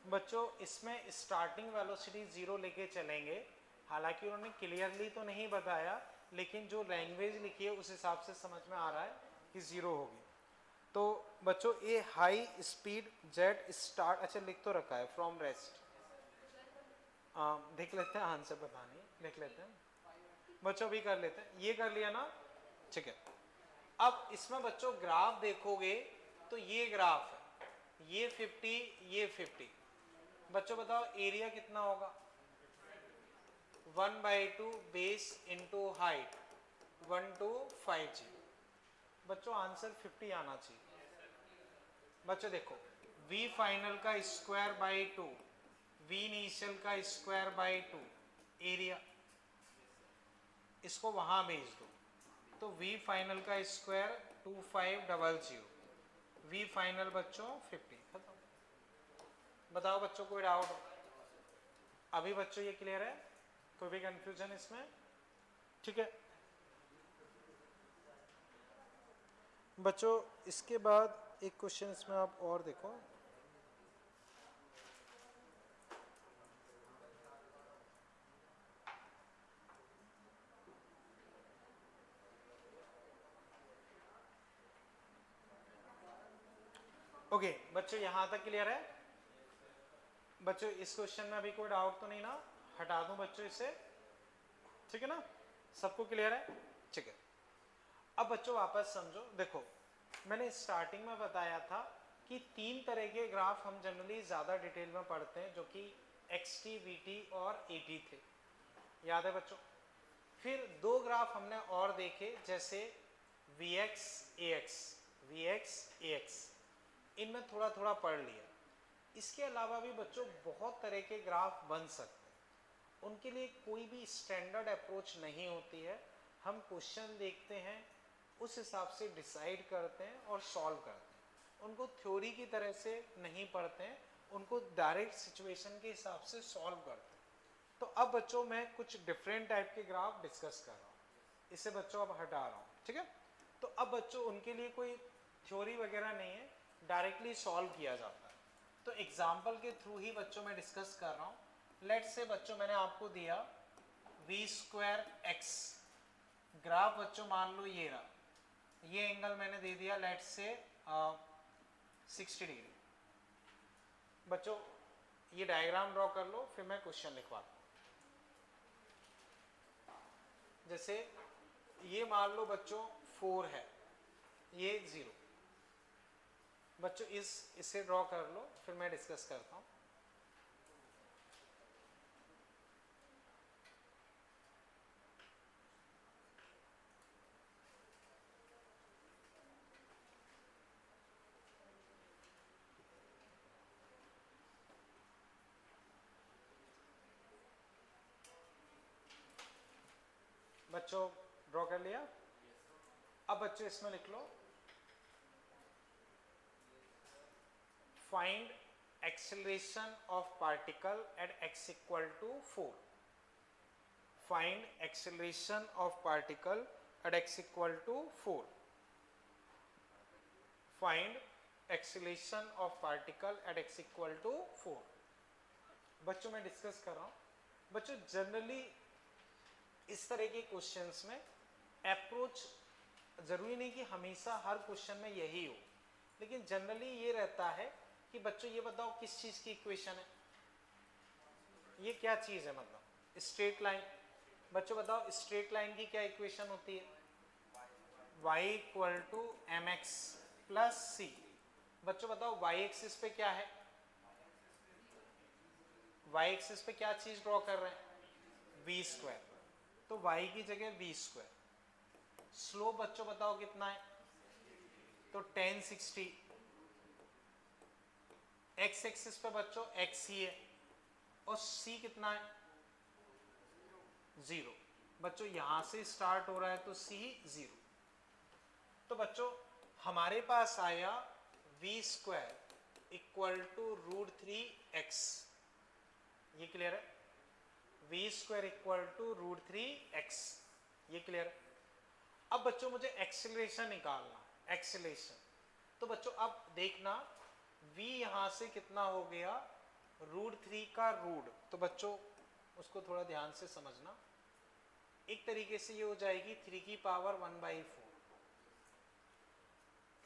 बच्चों इसमें स्टार्टिंग वेलोसिटी 0 लेके चलेंगे, हालांकि उन्होंने क्लियरली तो नहीं बताया, लेकिन जो लैंग्वेज लिखी है उस हिसाब से समझ में आ रहा है कि 0 होगी। तो बच्चों ये हाई स्पीड जेट स्टार्ट, अच्छा लिख तो रखा है फ्रॉम रेस्ट, देख लेते हैं आंसर, बताने लिख लेते हैं बच्चों, भी कर लेते हैं, ये कर लिया ना, ठीक है। अब इसमें बच्चों ग्राफ देखोगे तो ये ग्राफ है, ये 50 ये 50, बच्चों बताओ एरिया कितना होगा? 1/2 बेस इंटू हाइट 1250। बच्चों आंसर 50 आना चाहिए। बच्चों देखो v फाइनल का स्क्वायर बाई 2, v इनिशियल का स्क्वायर बाई 2, एरिया इसको वहां भेज दो तो v फाइनल का स्क्वायर 2500, v फाइनल बच्चों 50। बताओ बच्चों कोई डाउट? अभी बच्चों ये क्लियर है? कोई भी कंफ्यूजन इसमें? ठीक है बच्चों, इसके बाद एक क्वेश्चन इसमें आप और देखो। ओके बच्चों यहां तक क्लियर है? बच्चों इस क्वेश्चन में अभी कोई डाउट तो नहीं ना? हटा दूं बच्चों इसे? ठीक है ना, सबको क्लियर है? ठीक है, अब बच्चों वापस समझो। देखो मैंने स्टार्टिंग में बताया था कि 3 तरह के ग्राफ हम जनरली ज़्यादा डिटेल में पढ़ते हैं, जो कि XT, VT और AT थे, याद है बच्चों? फिर 2 ग्राफ हमने और देखे, जैसे VX, AX, VX, AX, इनमें थोड़ा थोड़ा पढ़ लिया। इसके अलावा भी बच्चों बहुत तरह के ग्राफ बन सकते हैं, उनके लिए कोई भी स्टैंडर्ड अप्रोच नहीं होती है। हम क्वेश्चन देखते हैं, उस हिसाब से डिसाइड करते हैं और सॉल्व करते हैं। उनको थ्योरी की तरह से नहीं पढ़ते हैं, उनको डायरेक्ट सिचुएशन के हिसाब से सॉल्व करते हैं। तो अब बच्चों मैं कुछ डिफरेंट टाइप के ग्राफ डिस्कस कर रहा हूँ, इसे बच्चों अब हटा रहा हूँ। ठीक है, तो अब बच्चों उनके लिए कोई थ्योरी वगैरह नहीं है, डायरेक्टली सॉल्व किया जाता है। तो एग्जाम्पल के थ्रू ही बच्चों मैं डिस्कस कर रहा हूँ। लेट से बच्चों मैंने आपको दिया v²x, ग्राफ बच्चों मान लो ये रहा, ये एंगल मैंने दे दिया लेट से 60 डिग्री। बच्चों ये डायग्राम ड्रॉ कर लो, फिर मैं क्वेश्चन लिखवाता हूँ। जैसे ये मान लो बच्चों 4 है, ये 0। बच्चों इसे ड्रॉ कर लो, फिर मैं डिस्कस करता हूँ। बच्चों ड्रॉ कर लिया? अब बच्चों इसमें लिख लो, find acceleration of particle at x equal to 4। Find acceleration of particle at x equal to 4। Find acceleration of particle at x equal to 4। बच्चों मैं डिस्कस कर रहा हूं। बच्चों जनरली इस तरह के क्वेश्चंस में अप्रोच जरूरी नहीं कि हमेशा हर क्वेश्चन में यही हो, लेकिन जनरली ये रहता है कि बच्चों ये बताओ किस चीज की इक्वेशन है, ये क्या चीज है, मतलब स्ट्रेट लाइन। बच्चों बताओ स्ट्रेट लाइन की क्या इक्वेशन होती है? y equal to mx plus c। बच्चों बताओ y एक्सिस पे क्या है? y एक्सिस पे क्या चीज ड्रॉ कर रहे हैं? v²। तो y की जगह v²। स्लोप बच्चों बताओ कितना है? तो tan 60। x एक्सिस पे बच्चों x ही है, और c कितना है? 0। बच्चों यहां से स्टार्ट हो रहा है तो c 0। तो बच्चों हमारे पास आया v² इक्वल टू √3x। ये क्लियर है? v² इक्वल टू √3x, ये क्लियर है? अब बच्चों मुझे एक्सेलरेशन निकालना, एक्सेलरेशन। तो बच्चों अब देखना v यहां से कितना हो गया? √3 का रूट। तो बच्चों उसको थोड़ा ध्यान से समझना। एक तरीके से ये हो जाएगी 3 की पावर 1/4,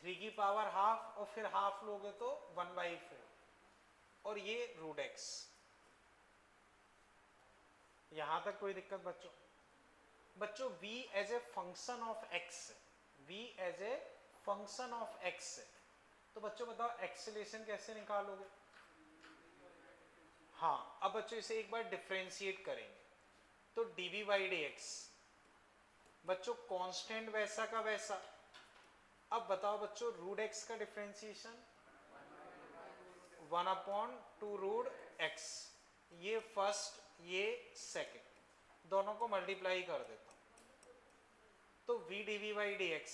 3 की पावर हाफ, और फिर हाफ लोगे तो 1/4, और ये √x। यहां तक कोई दिक्कत बच्चों? बच्चों v as a function of x, v as a function of x है। तो बच्चों बताओ एक्सेलेरेशन कैसे निकालोगे? हाँ, अब बच्चों इसे एक बार डिफरेंशिएट करेंगे तो dv बाई dx, बच्चों कांस्टेंट वैसा का वैसा। अब बताओ बच्चों रूट x का डिफरेंशिएशन 1/2 रूट x, ये फर्स्ट ये सेकंड, दोनों को मल्टीप्लाई कर देता हूं तो v dv बाई dx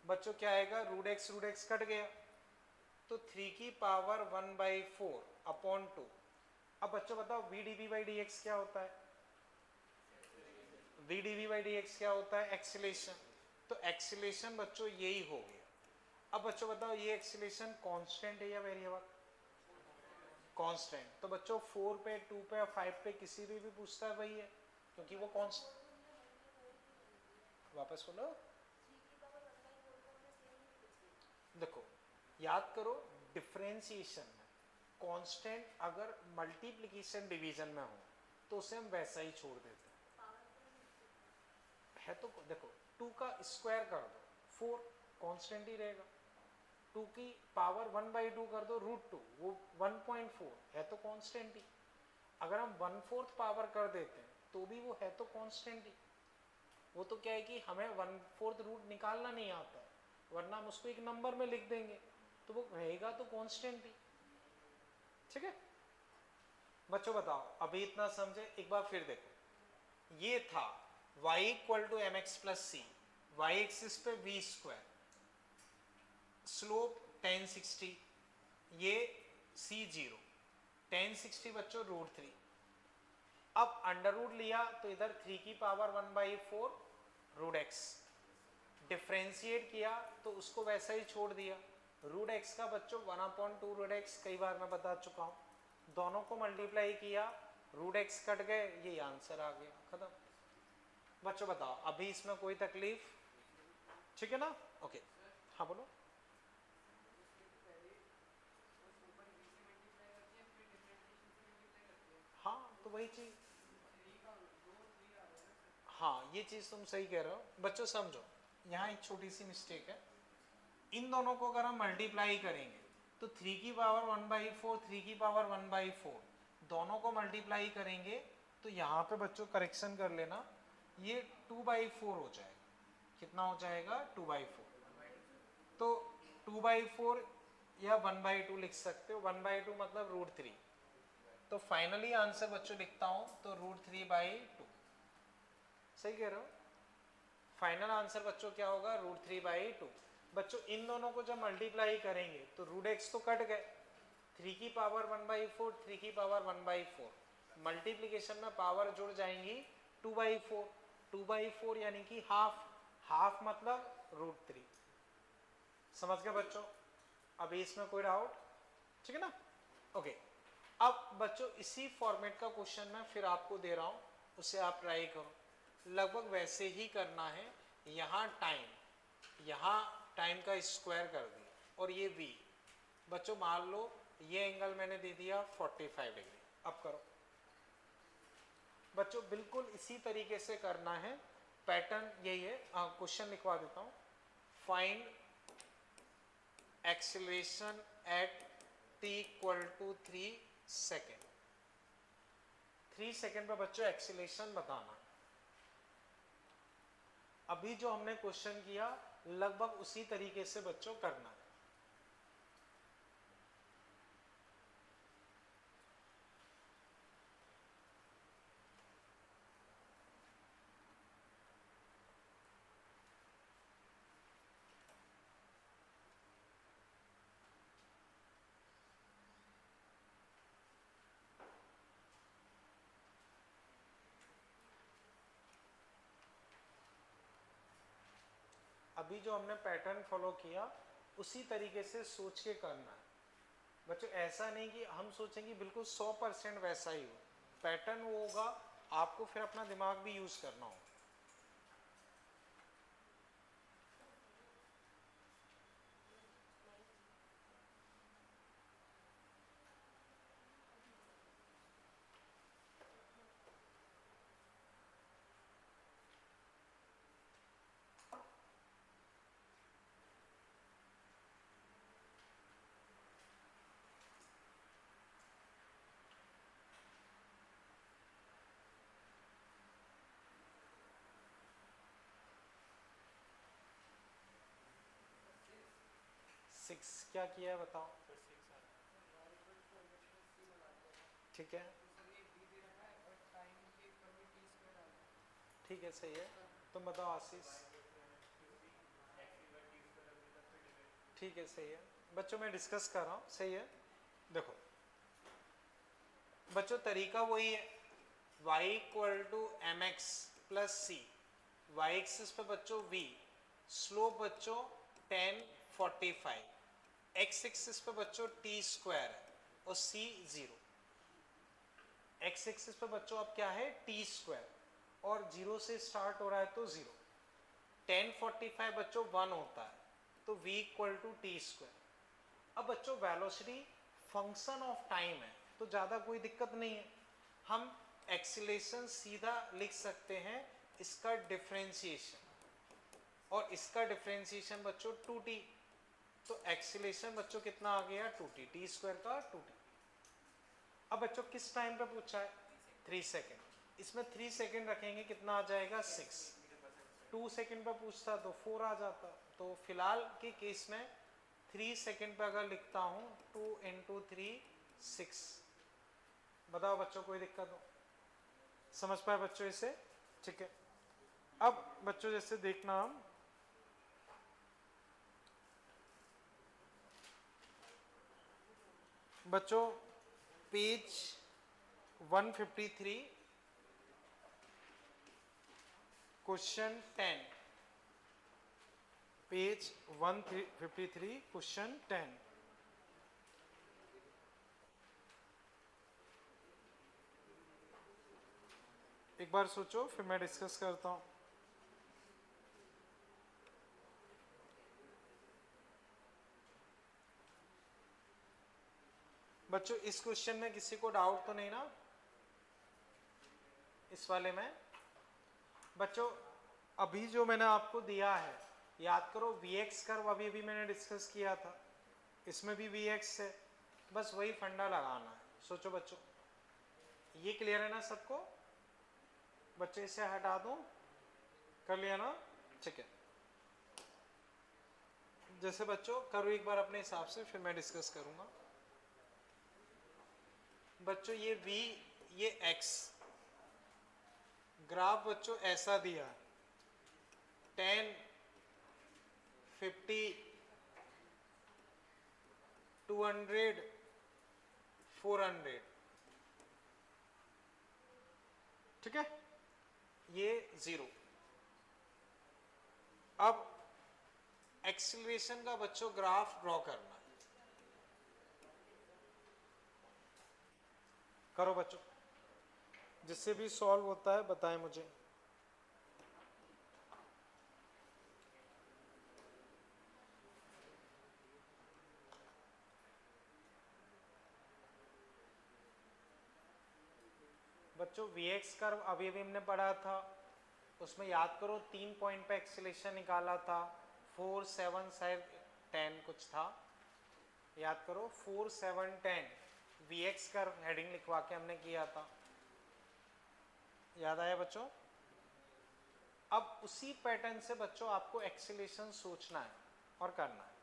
बच्चों क्या आएगा? रूट x कट गया तो 3 की पावर 1/4 अपॉन 2। अब बच्चों बताओ v dv बाई dx क्या होता है? v dv बाई dx क्या होता है? एक्सीलेशन। तो एक्सीलेशन बच्चों यही हो गया। अब बच्चों बताओ ये एक्सीलेशन कांस्टेंट है या वेरिएबल? कांस्टेंट। तो बच्चों 4 पे 2 पे 5 पे किसी भी पूछता है वही है, क्योंकि वो कांस्टेंट। वापस बोलो। देखो याद करो, डिफरेंशिएशन में कांस्टेंट अगर मल्टीप्लिकेशन डिवीजन में हो तो उसे हम वैसा ही छोड़ देते हैं। है तो देखो 2 का स्क्वायर कर दो 4, कांस्टेंट ही रहेगा। 2 की पावर 1/2 कर दो √2, वो 1.4 है तो कांस्टेंट ही। अगर हम 1/4 पावर कर देते हैं तो भी वो है तो कांस्टेंट ही। वो तो क्या है कि हमें 1/4 रूट निकालना नहीं आता है, वरना हम उसको एक नंबर में लिख देंगे तो वो रहेगा तो कांस्टेंट ही। ठीक है बच्चों बताओ, अभी इतना समझे? एक बार फिर देखो, ये था y = mx + c, y axis पे v², स्लोप tan 60, ये c0, tan 60 बच्चों √3। अब अंडर रूट लिया तो इधर 3 की पावर 1/4 रूट x, डिफरेंशिएट किया तो उसको वैसा ही छोड़ दिया। रूट x का बच्चों 1/2 रूट x, कई बार मैं बता चुका हूँ। दोनों को मल्टीप्लाई किया, रूट x कट गए, ये आंसर आ गया, खत्म। बच्चों बताओ अभी इसमें कोई तकलीफ? ठीक है ना? ओके हाँ बोलो। हाँ तो वही चीज, हाँ ये चीज तुम सही कह रहे हो। बच्चों समझो, यहाँ एक छोटी सी मिस्टेक है। इन दोनों को अगर हम मल्टीप्लाई करेंगे तो 3 की पावर 1/4, 3 की पावर 1/4, दोनों को मल्टीप्लाई करेंगे तो यहाँ पे बच्चों करेक्शन कर लेना, ये 2/4 हो जाएगा। कितना हो जाएगा? 2/4। तो 2/4 या 1/2 लिख सकते हो। 1/2 मतलब √3। तो फाइनली आंसर बच्चों लिखता हूँ तो √3/2। सही कह रहे हो। फाइनल आंसर बच्चों क्या होगा? √3/2। बच्चों इन दोनों को जब मल्टीप्लाई करेंगे तो रूट x तो कट गए, 3 की पावर 1/4, 3 की पावर 1/4, मल्टीप्लिकेशन में पावर जुड़ जाएंगी 2/4, 2/4 यानी कि हाफ, हाफ मतलब √3। समझ गए बच्चों? अभी इसमें कोई डाउट? ठीक है ना? ओके अब बच्चों इसी फॉर्मेट का क्वेश्चन मैं फिर आपको दे रहा हूँ, उसे आप ट्राई करो। लगभग वैसे ही करना है। यहाँ टाइम का स्क्वायर कर दिया और ये v। बच्चों मान लो ये एंगल मैंने दे दिया 45 डिग्री। अब करो बच्चों, बिल्कुल इसी तरीके से करना है। पैटर्न यही है। क्वेश्चन लिखवा देता हूँ। Find acceleration at t = 3 second. 3 second पर बच्चों एक्सीलरेशन बताना। अभी जो हमने क्वेश्चन किया लगभग उसी तरीके से बच्चों करना है। अभी जो हमने पैटर्न फॉलो किया उसी तरीके से सोच के करना है बच्चों। ऐसा नहीं कि हम सोचेंगे बिल्कुल 100% वैसा ही हो। पैटर्न वो होगा, आपको फिर अपना दिमाग भी यूज करना होगा। 6 क्या किया है बताओ। ठीक है, ठीक है, सही है। तुम बताओ आशीष। ठीक है, सही है बच्चों, मैं डिस्कस कर रहा हूँ, सही है। देखो बच्चों तरीका वही है, y equal to m x plus c, y axis पे बच्चों v, स्लोप बच्चों 1045, x एक्सिस पे बच्चों t स्क्वायर है और c 0। x एक्सिस पे बच्चों अब क्या है t स्क्वायर, और 0 से स्टार्ट हो रहा है तो 0, 1045 बच्चों 1 होता है तो v equal to t square. अब बच्चों वेलोसिटी फंक्शन ऑफ टाइम है तो ज़्यादा कोई दिक्कत नहीं है, हम एक्सीलरेशन सीधा लिख सकते हैं इसका डिफरेंशिएशन, और इसका डिफरेंशिएशन बच्चों 2t, तो एक्सीलरेशन बच्चों कितना आ गया 2t, टी स्क्वायर का 2t। अब बच्चों किस टाइम पे पूछा है 3 सेकेंड, इसमें 3 सेकेंड रखेंगे कितना आ जाएगा 6, 2 सेकेंड पे पूछता तो 4 आ जाता, तो फिलहाल के केस में 3 सेकेंड पे अगर लिखता हूँ 2 इंटू 3 6। बताओ बच्चों कोई दिक्कत हो, समझ पाए बच्चों इसे, ठीक है। अब बच्चों जैसे देखना हम बच्चों पेज 153 क्वेश्चन 10, पेज 153 क्वेश्चन 10। एक बार सोचो फिर मैं डिस्कस करता हूं। बच्चों इस क्वेश्चन में किसी को डाउट तो नहीं ना, इस वाले में बच्चों अभी जो मैंने आपको दिया है याद करो, Vx कर्व अभी भी मैंने डिस्कस किया था, इसमें भी Vx है, बस वही फंडा लगाना है। सोचो बच्चों ये क्लियर है ना सबको, बच्चों इसे हटा दूं, कर लिया ना, ठीक है। जैसे बच्चों करो एक बार अपने हिसाब से फिर मैं डिस्कस करूंगा। बच्चों ये v ये x, ग्राफ बच्चों ऐसा दिया 10 50 200 400, ठीक है, ये 0। अब एक्सीलरेशन का बच्चों ग्राफ ड्रॉ करना है, करो बच्चों, जिससे भी सॉल्व होता है बताएं मुझे। बच्चों Vx कर्व अभी भी हमने पढ़ा था, उसमें याद करो 3 पॉइंट पे एक्सीलरेशन निकाला था, 4 7 शायद 10 कुछ था, याद करो 4 7 10 Vx कर्व हेडिंग लिखवा के हमने किया था, याद आया बच्चों। अब उसी पैटर्न से बच्चों आपको एक्सीलरेशन सोचना है और करना है।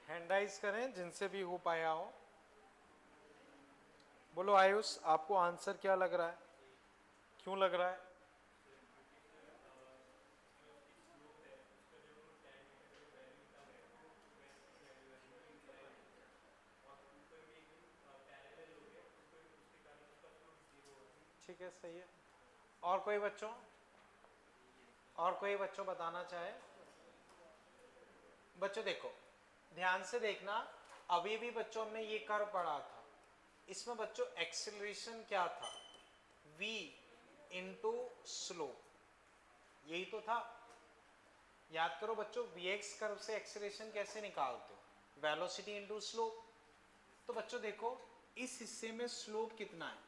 हैंड राइज करें जिनसे भी हो पाया हो। बोलो आयुष आपको आंसर क्या लग रहा है, क्यों लग रहा है? ठीक है, सही है। और कोई बच्चों, और कोई बच्चों बताना चाहे? बच्चों देखो ध्यान से देखना, अभी भी बच्चों हमने ये कर्व पढ़ा था, इसमें बच्चों एक्सीलरेशन क्या था v इंटू स्लोप, यही तो था। याद करो बच्चों Vx कर्व से एक्सीलरेशन कैसे निकालते हो, वेलोसिटी इंटू स्लोप। तो बच्चों देखो इस हिस्से में स्लोप कितना है,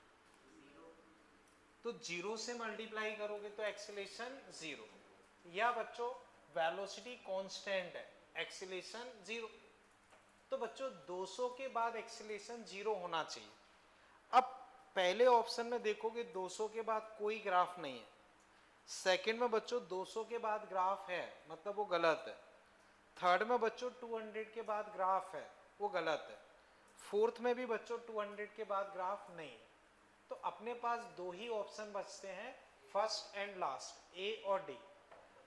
तो 0 से मल्टीप्लाई करोगे तो एक्सीलरेशन 0, या बच्चों वेलोसिटी कांस्टेंट है, एक्सीलरेशन 0। तो बच्चों 200 के बाद एक्सीलरेशन 0 होना चाहिए। अब पहले ऑप्शन में देखोगे 200 के बाद कोई ग्राफ नहीं है, सेकंड में बच्चों 200 के बाद ग्राफ है, मतलब वो गलत है। थर्ड में बच्चों 200 के बाद ग्राफ है, वो गलत है। फोर्थ में भी बच्चों 200 के बाद ग्राफ नहीं है। तो अपने पास दो ही ऑप्शन बचते हैं, फर्स्ट एंड लास्ट, ए और डी।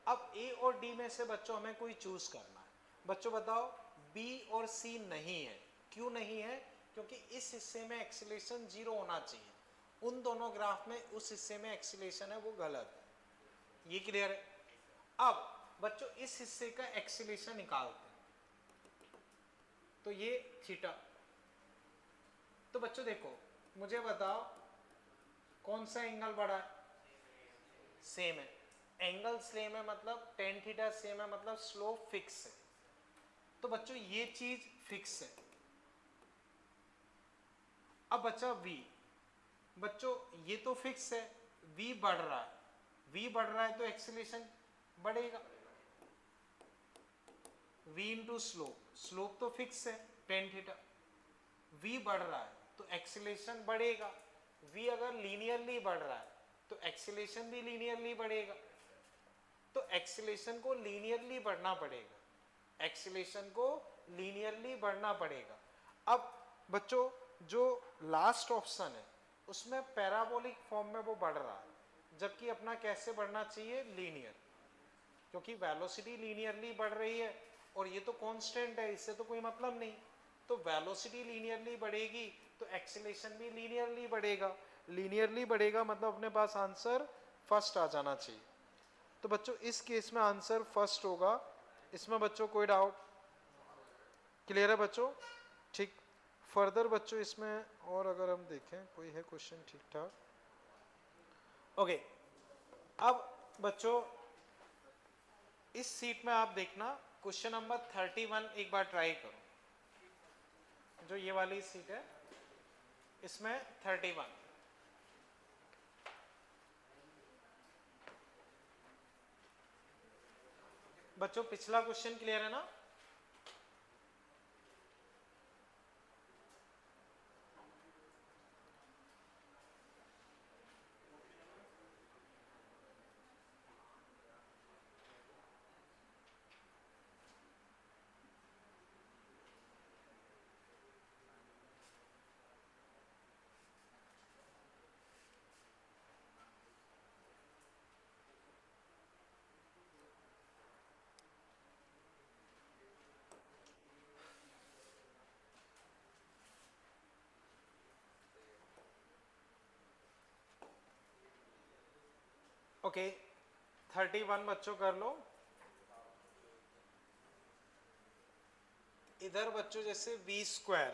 अब ए और डी में से बच्चों हमें कोई चूज करना है। बच्चों बताओ बी और सी नहीं है, क्यों नहीं है? क्योंकि इस हिस्से में एक्सीलरेशन 0 होना चाहिए, उन दोनों ग्राफ में उस हिस्से में एक्सीलरेशन है वो गलत है। ये क्लियर है? अब बच्चों इस हिस्से का एक्सीलरेशन निकालते हैं, तो ये थीटा। तो बच्चों देखो मुझे बताओ कौन सा एंगल बड़ा है? सेम है, एंगल सेम है मतलब टेन थीटा सेम है, मतलब स्लोप फिक्स है। तो बच्चों ये चीज फिक्स है। अब बच्चा v, बच्चों ये तो फिक्स है, v बढ़ रहा है, v बढ़ रहा है तो एक्सीलरेशन बढ़ेगा, v इंटू स्लोप, स्लोप तो फिक्स है टेन थीटा, v बढ़ रहा है तो एक्सीलरेशन बढ़ेगा। v अगर लीनियरली बढ़ रहा है तो एक्सीलरेशन भी लीनियरली बढ़ेगा, तो एक्सीलरेशन को लीनियरली बढ़ना पड़ेगा, एक्सीलरेशन को लीनियरली बढ़ना पड़ेगा। अब बच्चों जो लास्ट ऑप्शन है उसमें पैराबोलिक फॉर्म में वो बढ़ रहा है, जबकि अपना कैसे बढ़ना चाहिए? लीनियर, क्योंकि वेलोसिटी लीनियरली बढ़ रही है और ये तो कांस्टेंट है, इससे तो कोई मतलब नहीं। तो वेलोसिटी लीनियरली बढ़ेगी तो एक्सीलरेशन भी लीनियरली बढ़ेगा, लीनियरली बढ़ेगा मतलब अपने पास आंसर फर्स्ट आ जाना चाहिए। तो बच्चों इस केस में आंसर फर्स्ट होगा, इसमें बच्चों कोई डाउट? क्लियर है बच्चों? ठीक। फर्दर बच्चों इसमें और अगर हम देखें कोई है क्वेश्चन ठीक ठाक? ओके। अब बच्चों इस सीट में आप देखना क्वेश्चन नंबर 31 एक बार ट्राई करो, जो ये वाली सीट है इसमें 31। बच्चों पिछला क्वेश्चन क्लियर है ना? ओके 31 बच्चों कर लो। इधर बच्चों जैसे v स्क्वायर,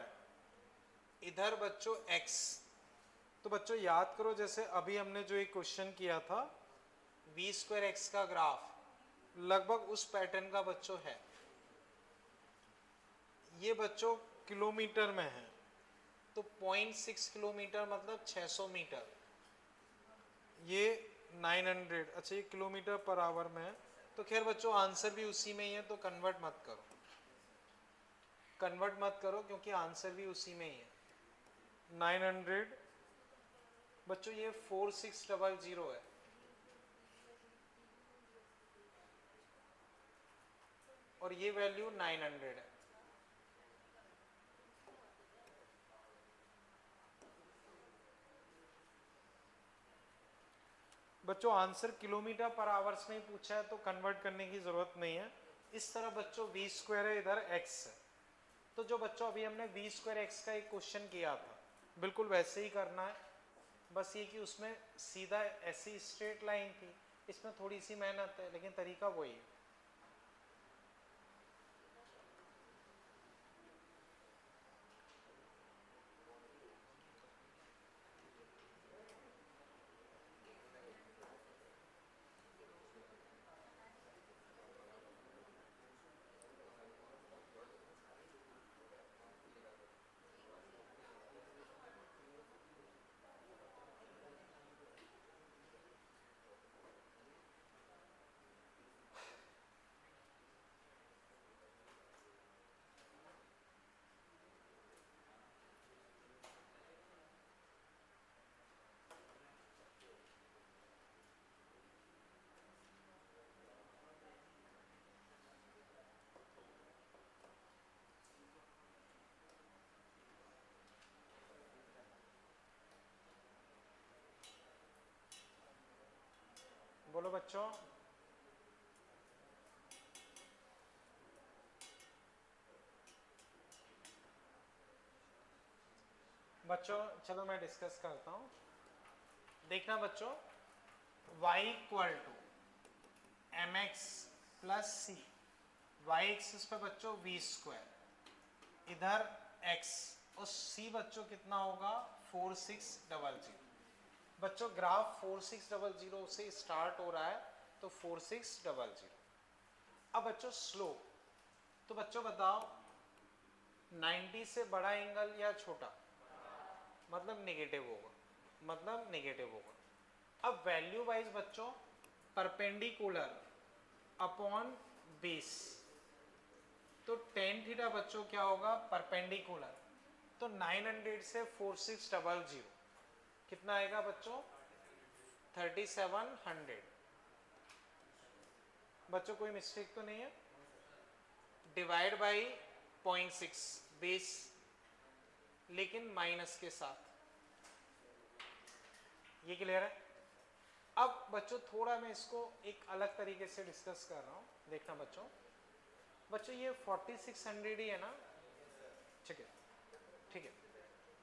इधर बच्चों x, तो बच्चों याद करो जैसे अभी हमने जो एक क्वेश्चन किया था v स्क्वायर x का ग्राफ लगभग उस पैटर्न का बच्चों है। ये बच्चों किलोमीटर में है, तो 0.6 किलोमीटर मतलब 600 मीटर, ये 900, अच्छा ये किलोमीटर पर आवर में है। तो खैर बच्चों आंसर भी उसी में ही है, तो कन्वर्ट मत करो, कन्वर्ट मत करो क्योंकि आंसर भी उसी में ही है। 900 बच्चों ये 4600 है, और ये वैल्यू 900 है। बच्चों आंसर किलोमीटर पर आवर्स में ही पूछा है तो कन्वर्ट करने की जरूरत नहीं है। इस तरह बच्चों v स्क्वायर है, इधर x है, तो जो बच्चों अभी हमने v स्क्वायर x का एक क्वेश्चन किया था बिल्कुल वैसे ही करना है, बस ये कि उसमें सीधा ऐसी स्ट्रेट लाइन थी, इसमें थोड़ी सी मेहनत है लेकिन तरीका वही है। बोलो बच्चों। बच्चों चलो मैं डिस्कस करता हूँ। देखना बच्चों, y equal to m x plus c, y axis पे बच्चों वी स्क्वायर, इधर x और c बच्चों कितना होगा 4600। बच्चों ग्राफ 4600 से स्टार्ट हो रहा है तो 4600। अब बच्चों स्लोप, तो बच्चों बताओ 90 से बड़ा एंगल या छोटा, मतलब नेगेटिव होगा, मतलब नेगेटिव होगा। अब वैल्यू वाइज बच्चों परपेंडिकुलर अपॉन बेस, तो टेन थीटा बच्चों क्या होगा परपेंडिकुलर, तो 900 से 4600 कितना आएगा बच्चों 3700। बच्चों कोई मिस्टेक तो नहीं है, डिवाइड बाई 0.6 बेस, लेकिन माइनस के साथ, ये क्लियर है। अब बच्चों थोड़ा मैं इसको एक अलग तरीके से डिस्कस कर रहा हूँ, देखना बच्चों। बच्चों ये 4600 ही है ना, ठीक है ठीक है।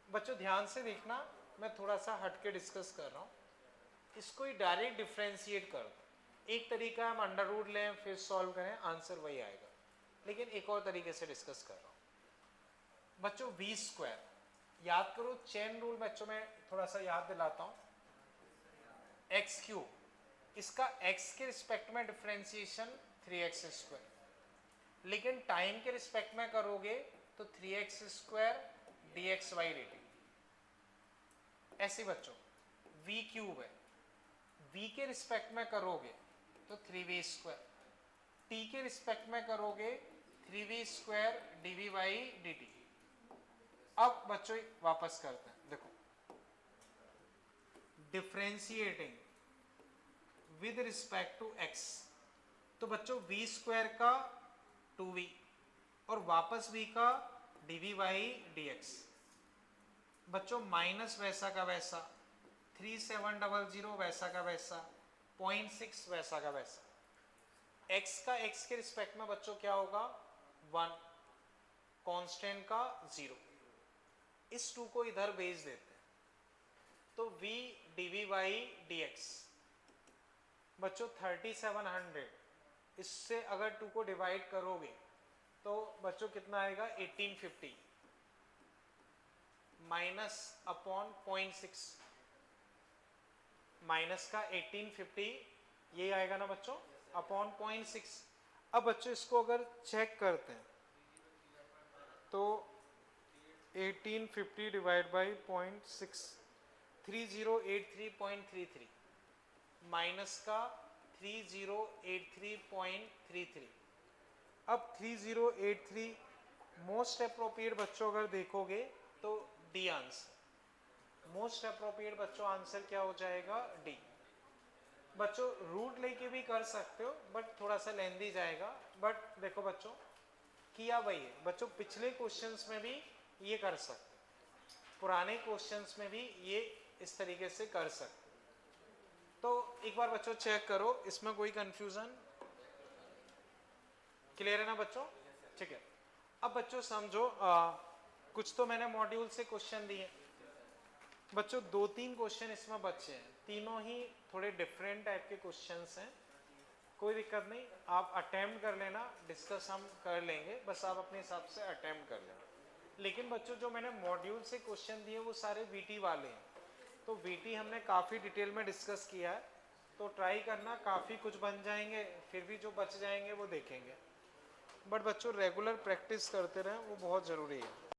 बच्चों ध्यान से देखना, मैं थोड़ा सा हट के डिस्कस कर रहा हूँ, इसको ही डायरेक्ट डिफ्रेंशिएट कर दो। एक तरीका हम अंडर रूट लें फिर सॉल्व करें, आंसर वही आएगा, लेकिन एक और तरीके से डिस्कस कर रहा हूँ। बच्चों वी स्क्वायर याद करो, चेन रूल बच्चों में थोड़ा सा याद दिलाता हूँ। एक्स क्यूब, इसका एक्स के रिस्पेक्ट में डिफ्रेंशिएशन 3x स्क्वायर, लेकिन टाइम के रिस्पेक्ट में करोगे तो 3x square dx by dt। ऐसे बच्चों v क्यूब है, v के रिस्पेक्ट में करोगे तो 3v स्क्वायर, t के रिस्पेक्ट में करोगे 3v square dv by dt। अब बच्चों वापस करते हैं, देखो differentiating with respect to x, तो बच्चों v स्क्वायर का 2v और वापस v का dv बाई dx। बच्चों माइनस वैसा का वैसा, 3700 वैसा का वैसा, 0.6 वैसा का वैसा। x का x के रिस्पेक्ट में बच्चों क्या होगा 1, कांस्टेंट का 0। इस 2 को इधर भेज देते हैं तो v dv बाई dx। बच्चों 3700, इससे अगर 2 को डिवाइड करोगे तो बच्चों कितना आएगा 1850 माइनस अपॉन 0.6, माइनस का 1850 ये आएगा ना बच्चों अपॉन 0.6। अब बच्चों इसको अगर चेक करते हैं तो 1850 डिवाइड बाई 0.6, 3083.33 माइनस का 3083.33। अब 3083 मोस्ट अप्रोप्रिएट बच्चों अगर देखोगे तो डी आंसर, मोस्ट अप्रोप्रिएट बच्चों आंसर क्या हो जाएगा डी। बच्चों रूट लेके भी कर सकते हो बट थोड़ा सा लेंदी जाएगा, बट देखो बच्चों किया वही है। बच्चों पिछले क्वेश्चंस में भी ये कर सकते, पुराने क्वेश्चंस में भी ये इस तरीके से कर सकते। तो एक बार बच्चों चेक करो, इसमें कोई कंफ्यूजन, क्लियर है ना बच्चों, ठीक है। अब बच्चों समझो कुछ तो मैंने मॉड्यूल से क्वेश्चन दिए बच्चों, 2-3 क्वेश्चन इसमें बचे हैं, तीनों ही थोड़े डिफरेंट टाइप के क्वेश्चंस हैं। कोई दिक्कत नहीं, आप अटेम्प्ट कर लेना, डिस्कस हम कर लेंगे, बस आप अपने हिसाब से अटेम्प्ट कर लेना। लेकिन बच्चों जो मैंने मॉड्यूल से क्वेश्चन दिए वो सारे वीटी वाले हैं, तो वीटी हमने काफ़ी डिटेल में डिस्कस किया है, तो ट्राई करना, काफ़ी कुछ बन जाएंगे, फिर भी जो बच जाएंगे वो देखेंगे। बट बच्चों रेगुलर प्रैक्टिस करते रहें, वो बहुत ज़रूरी है।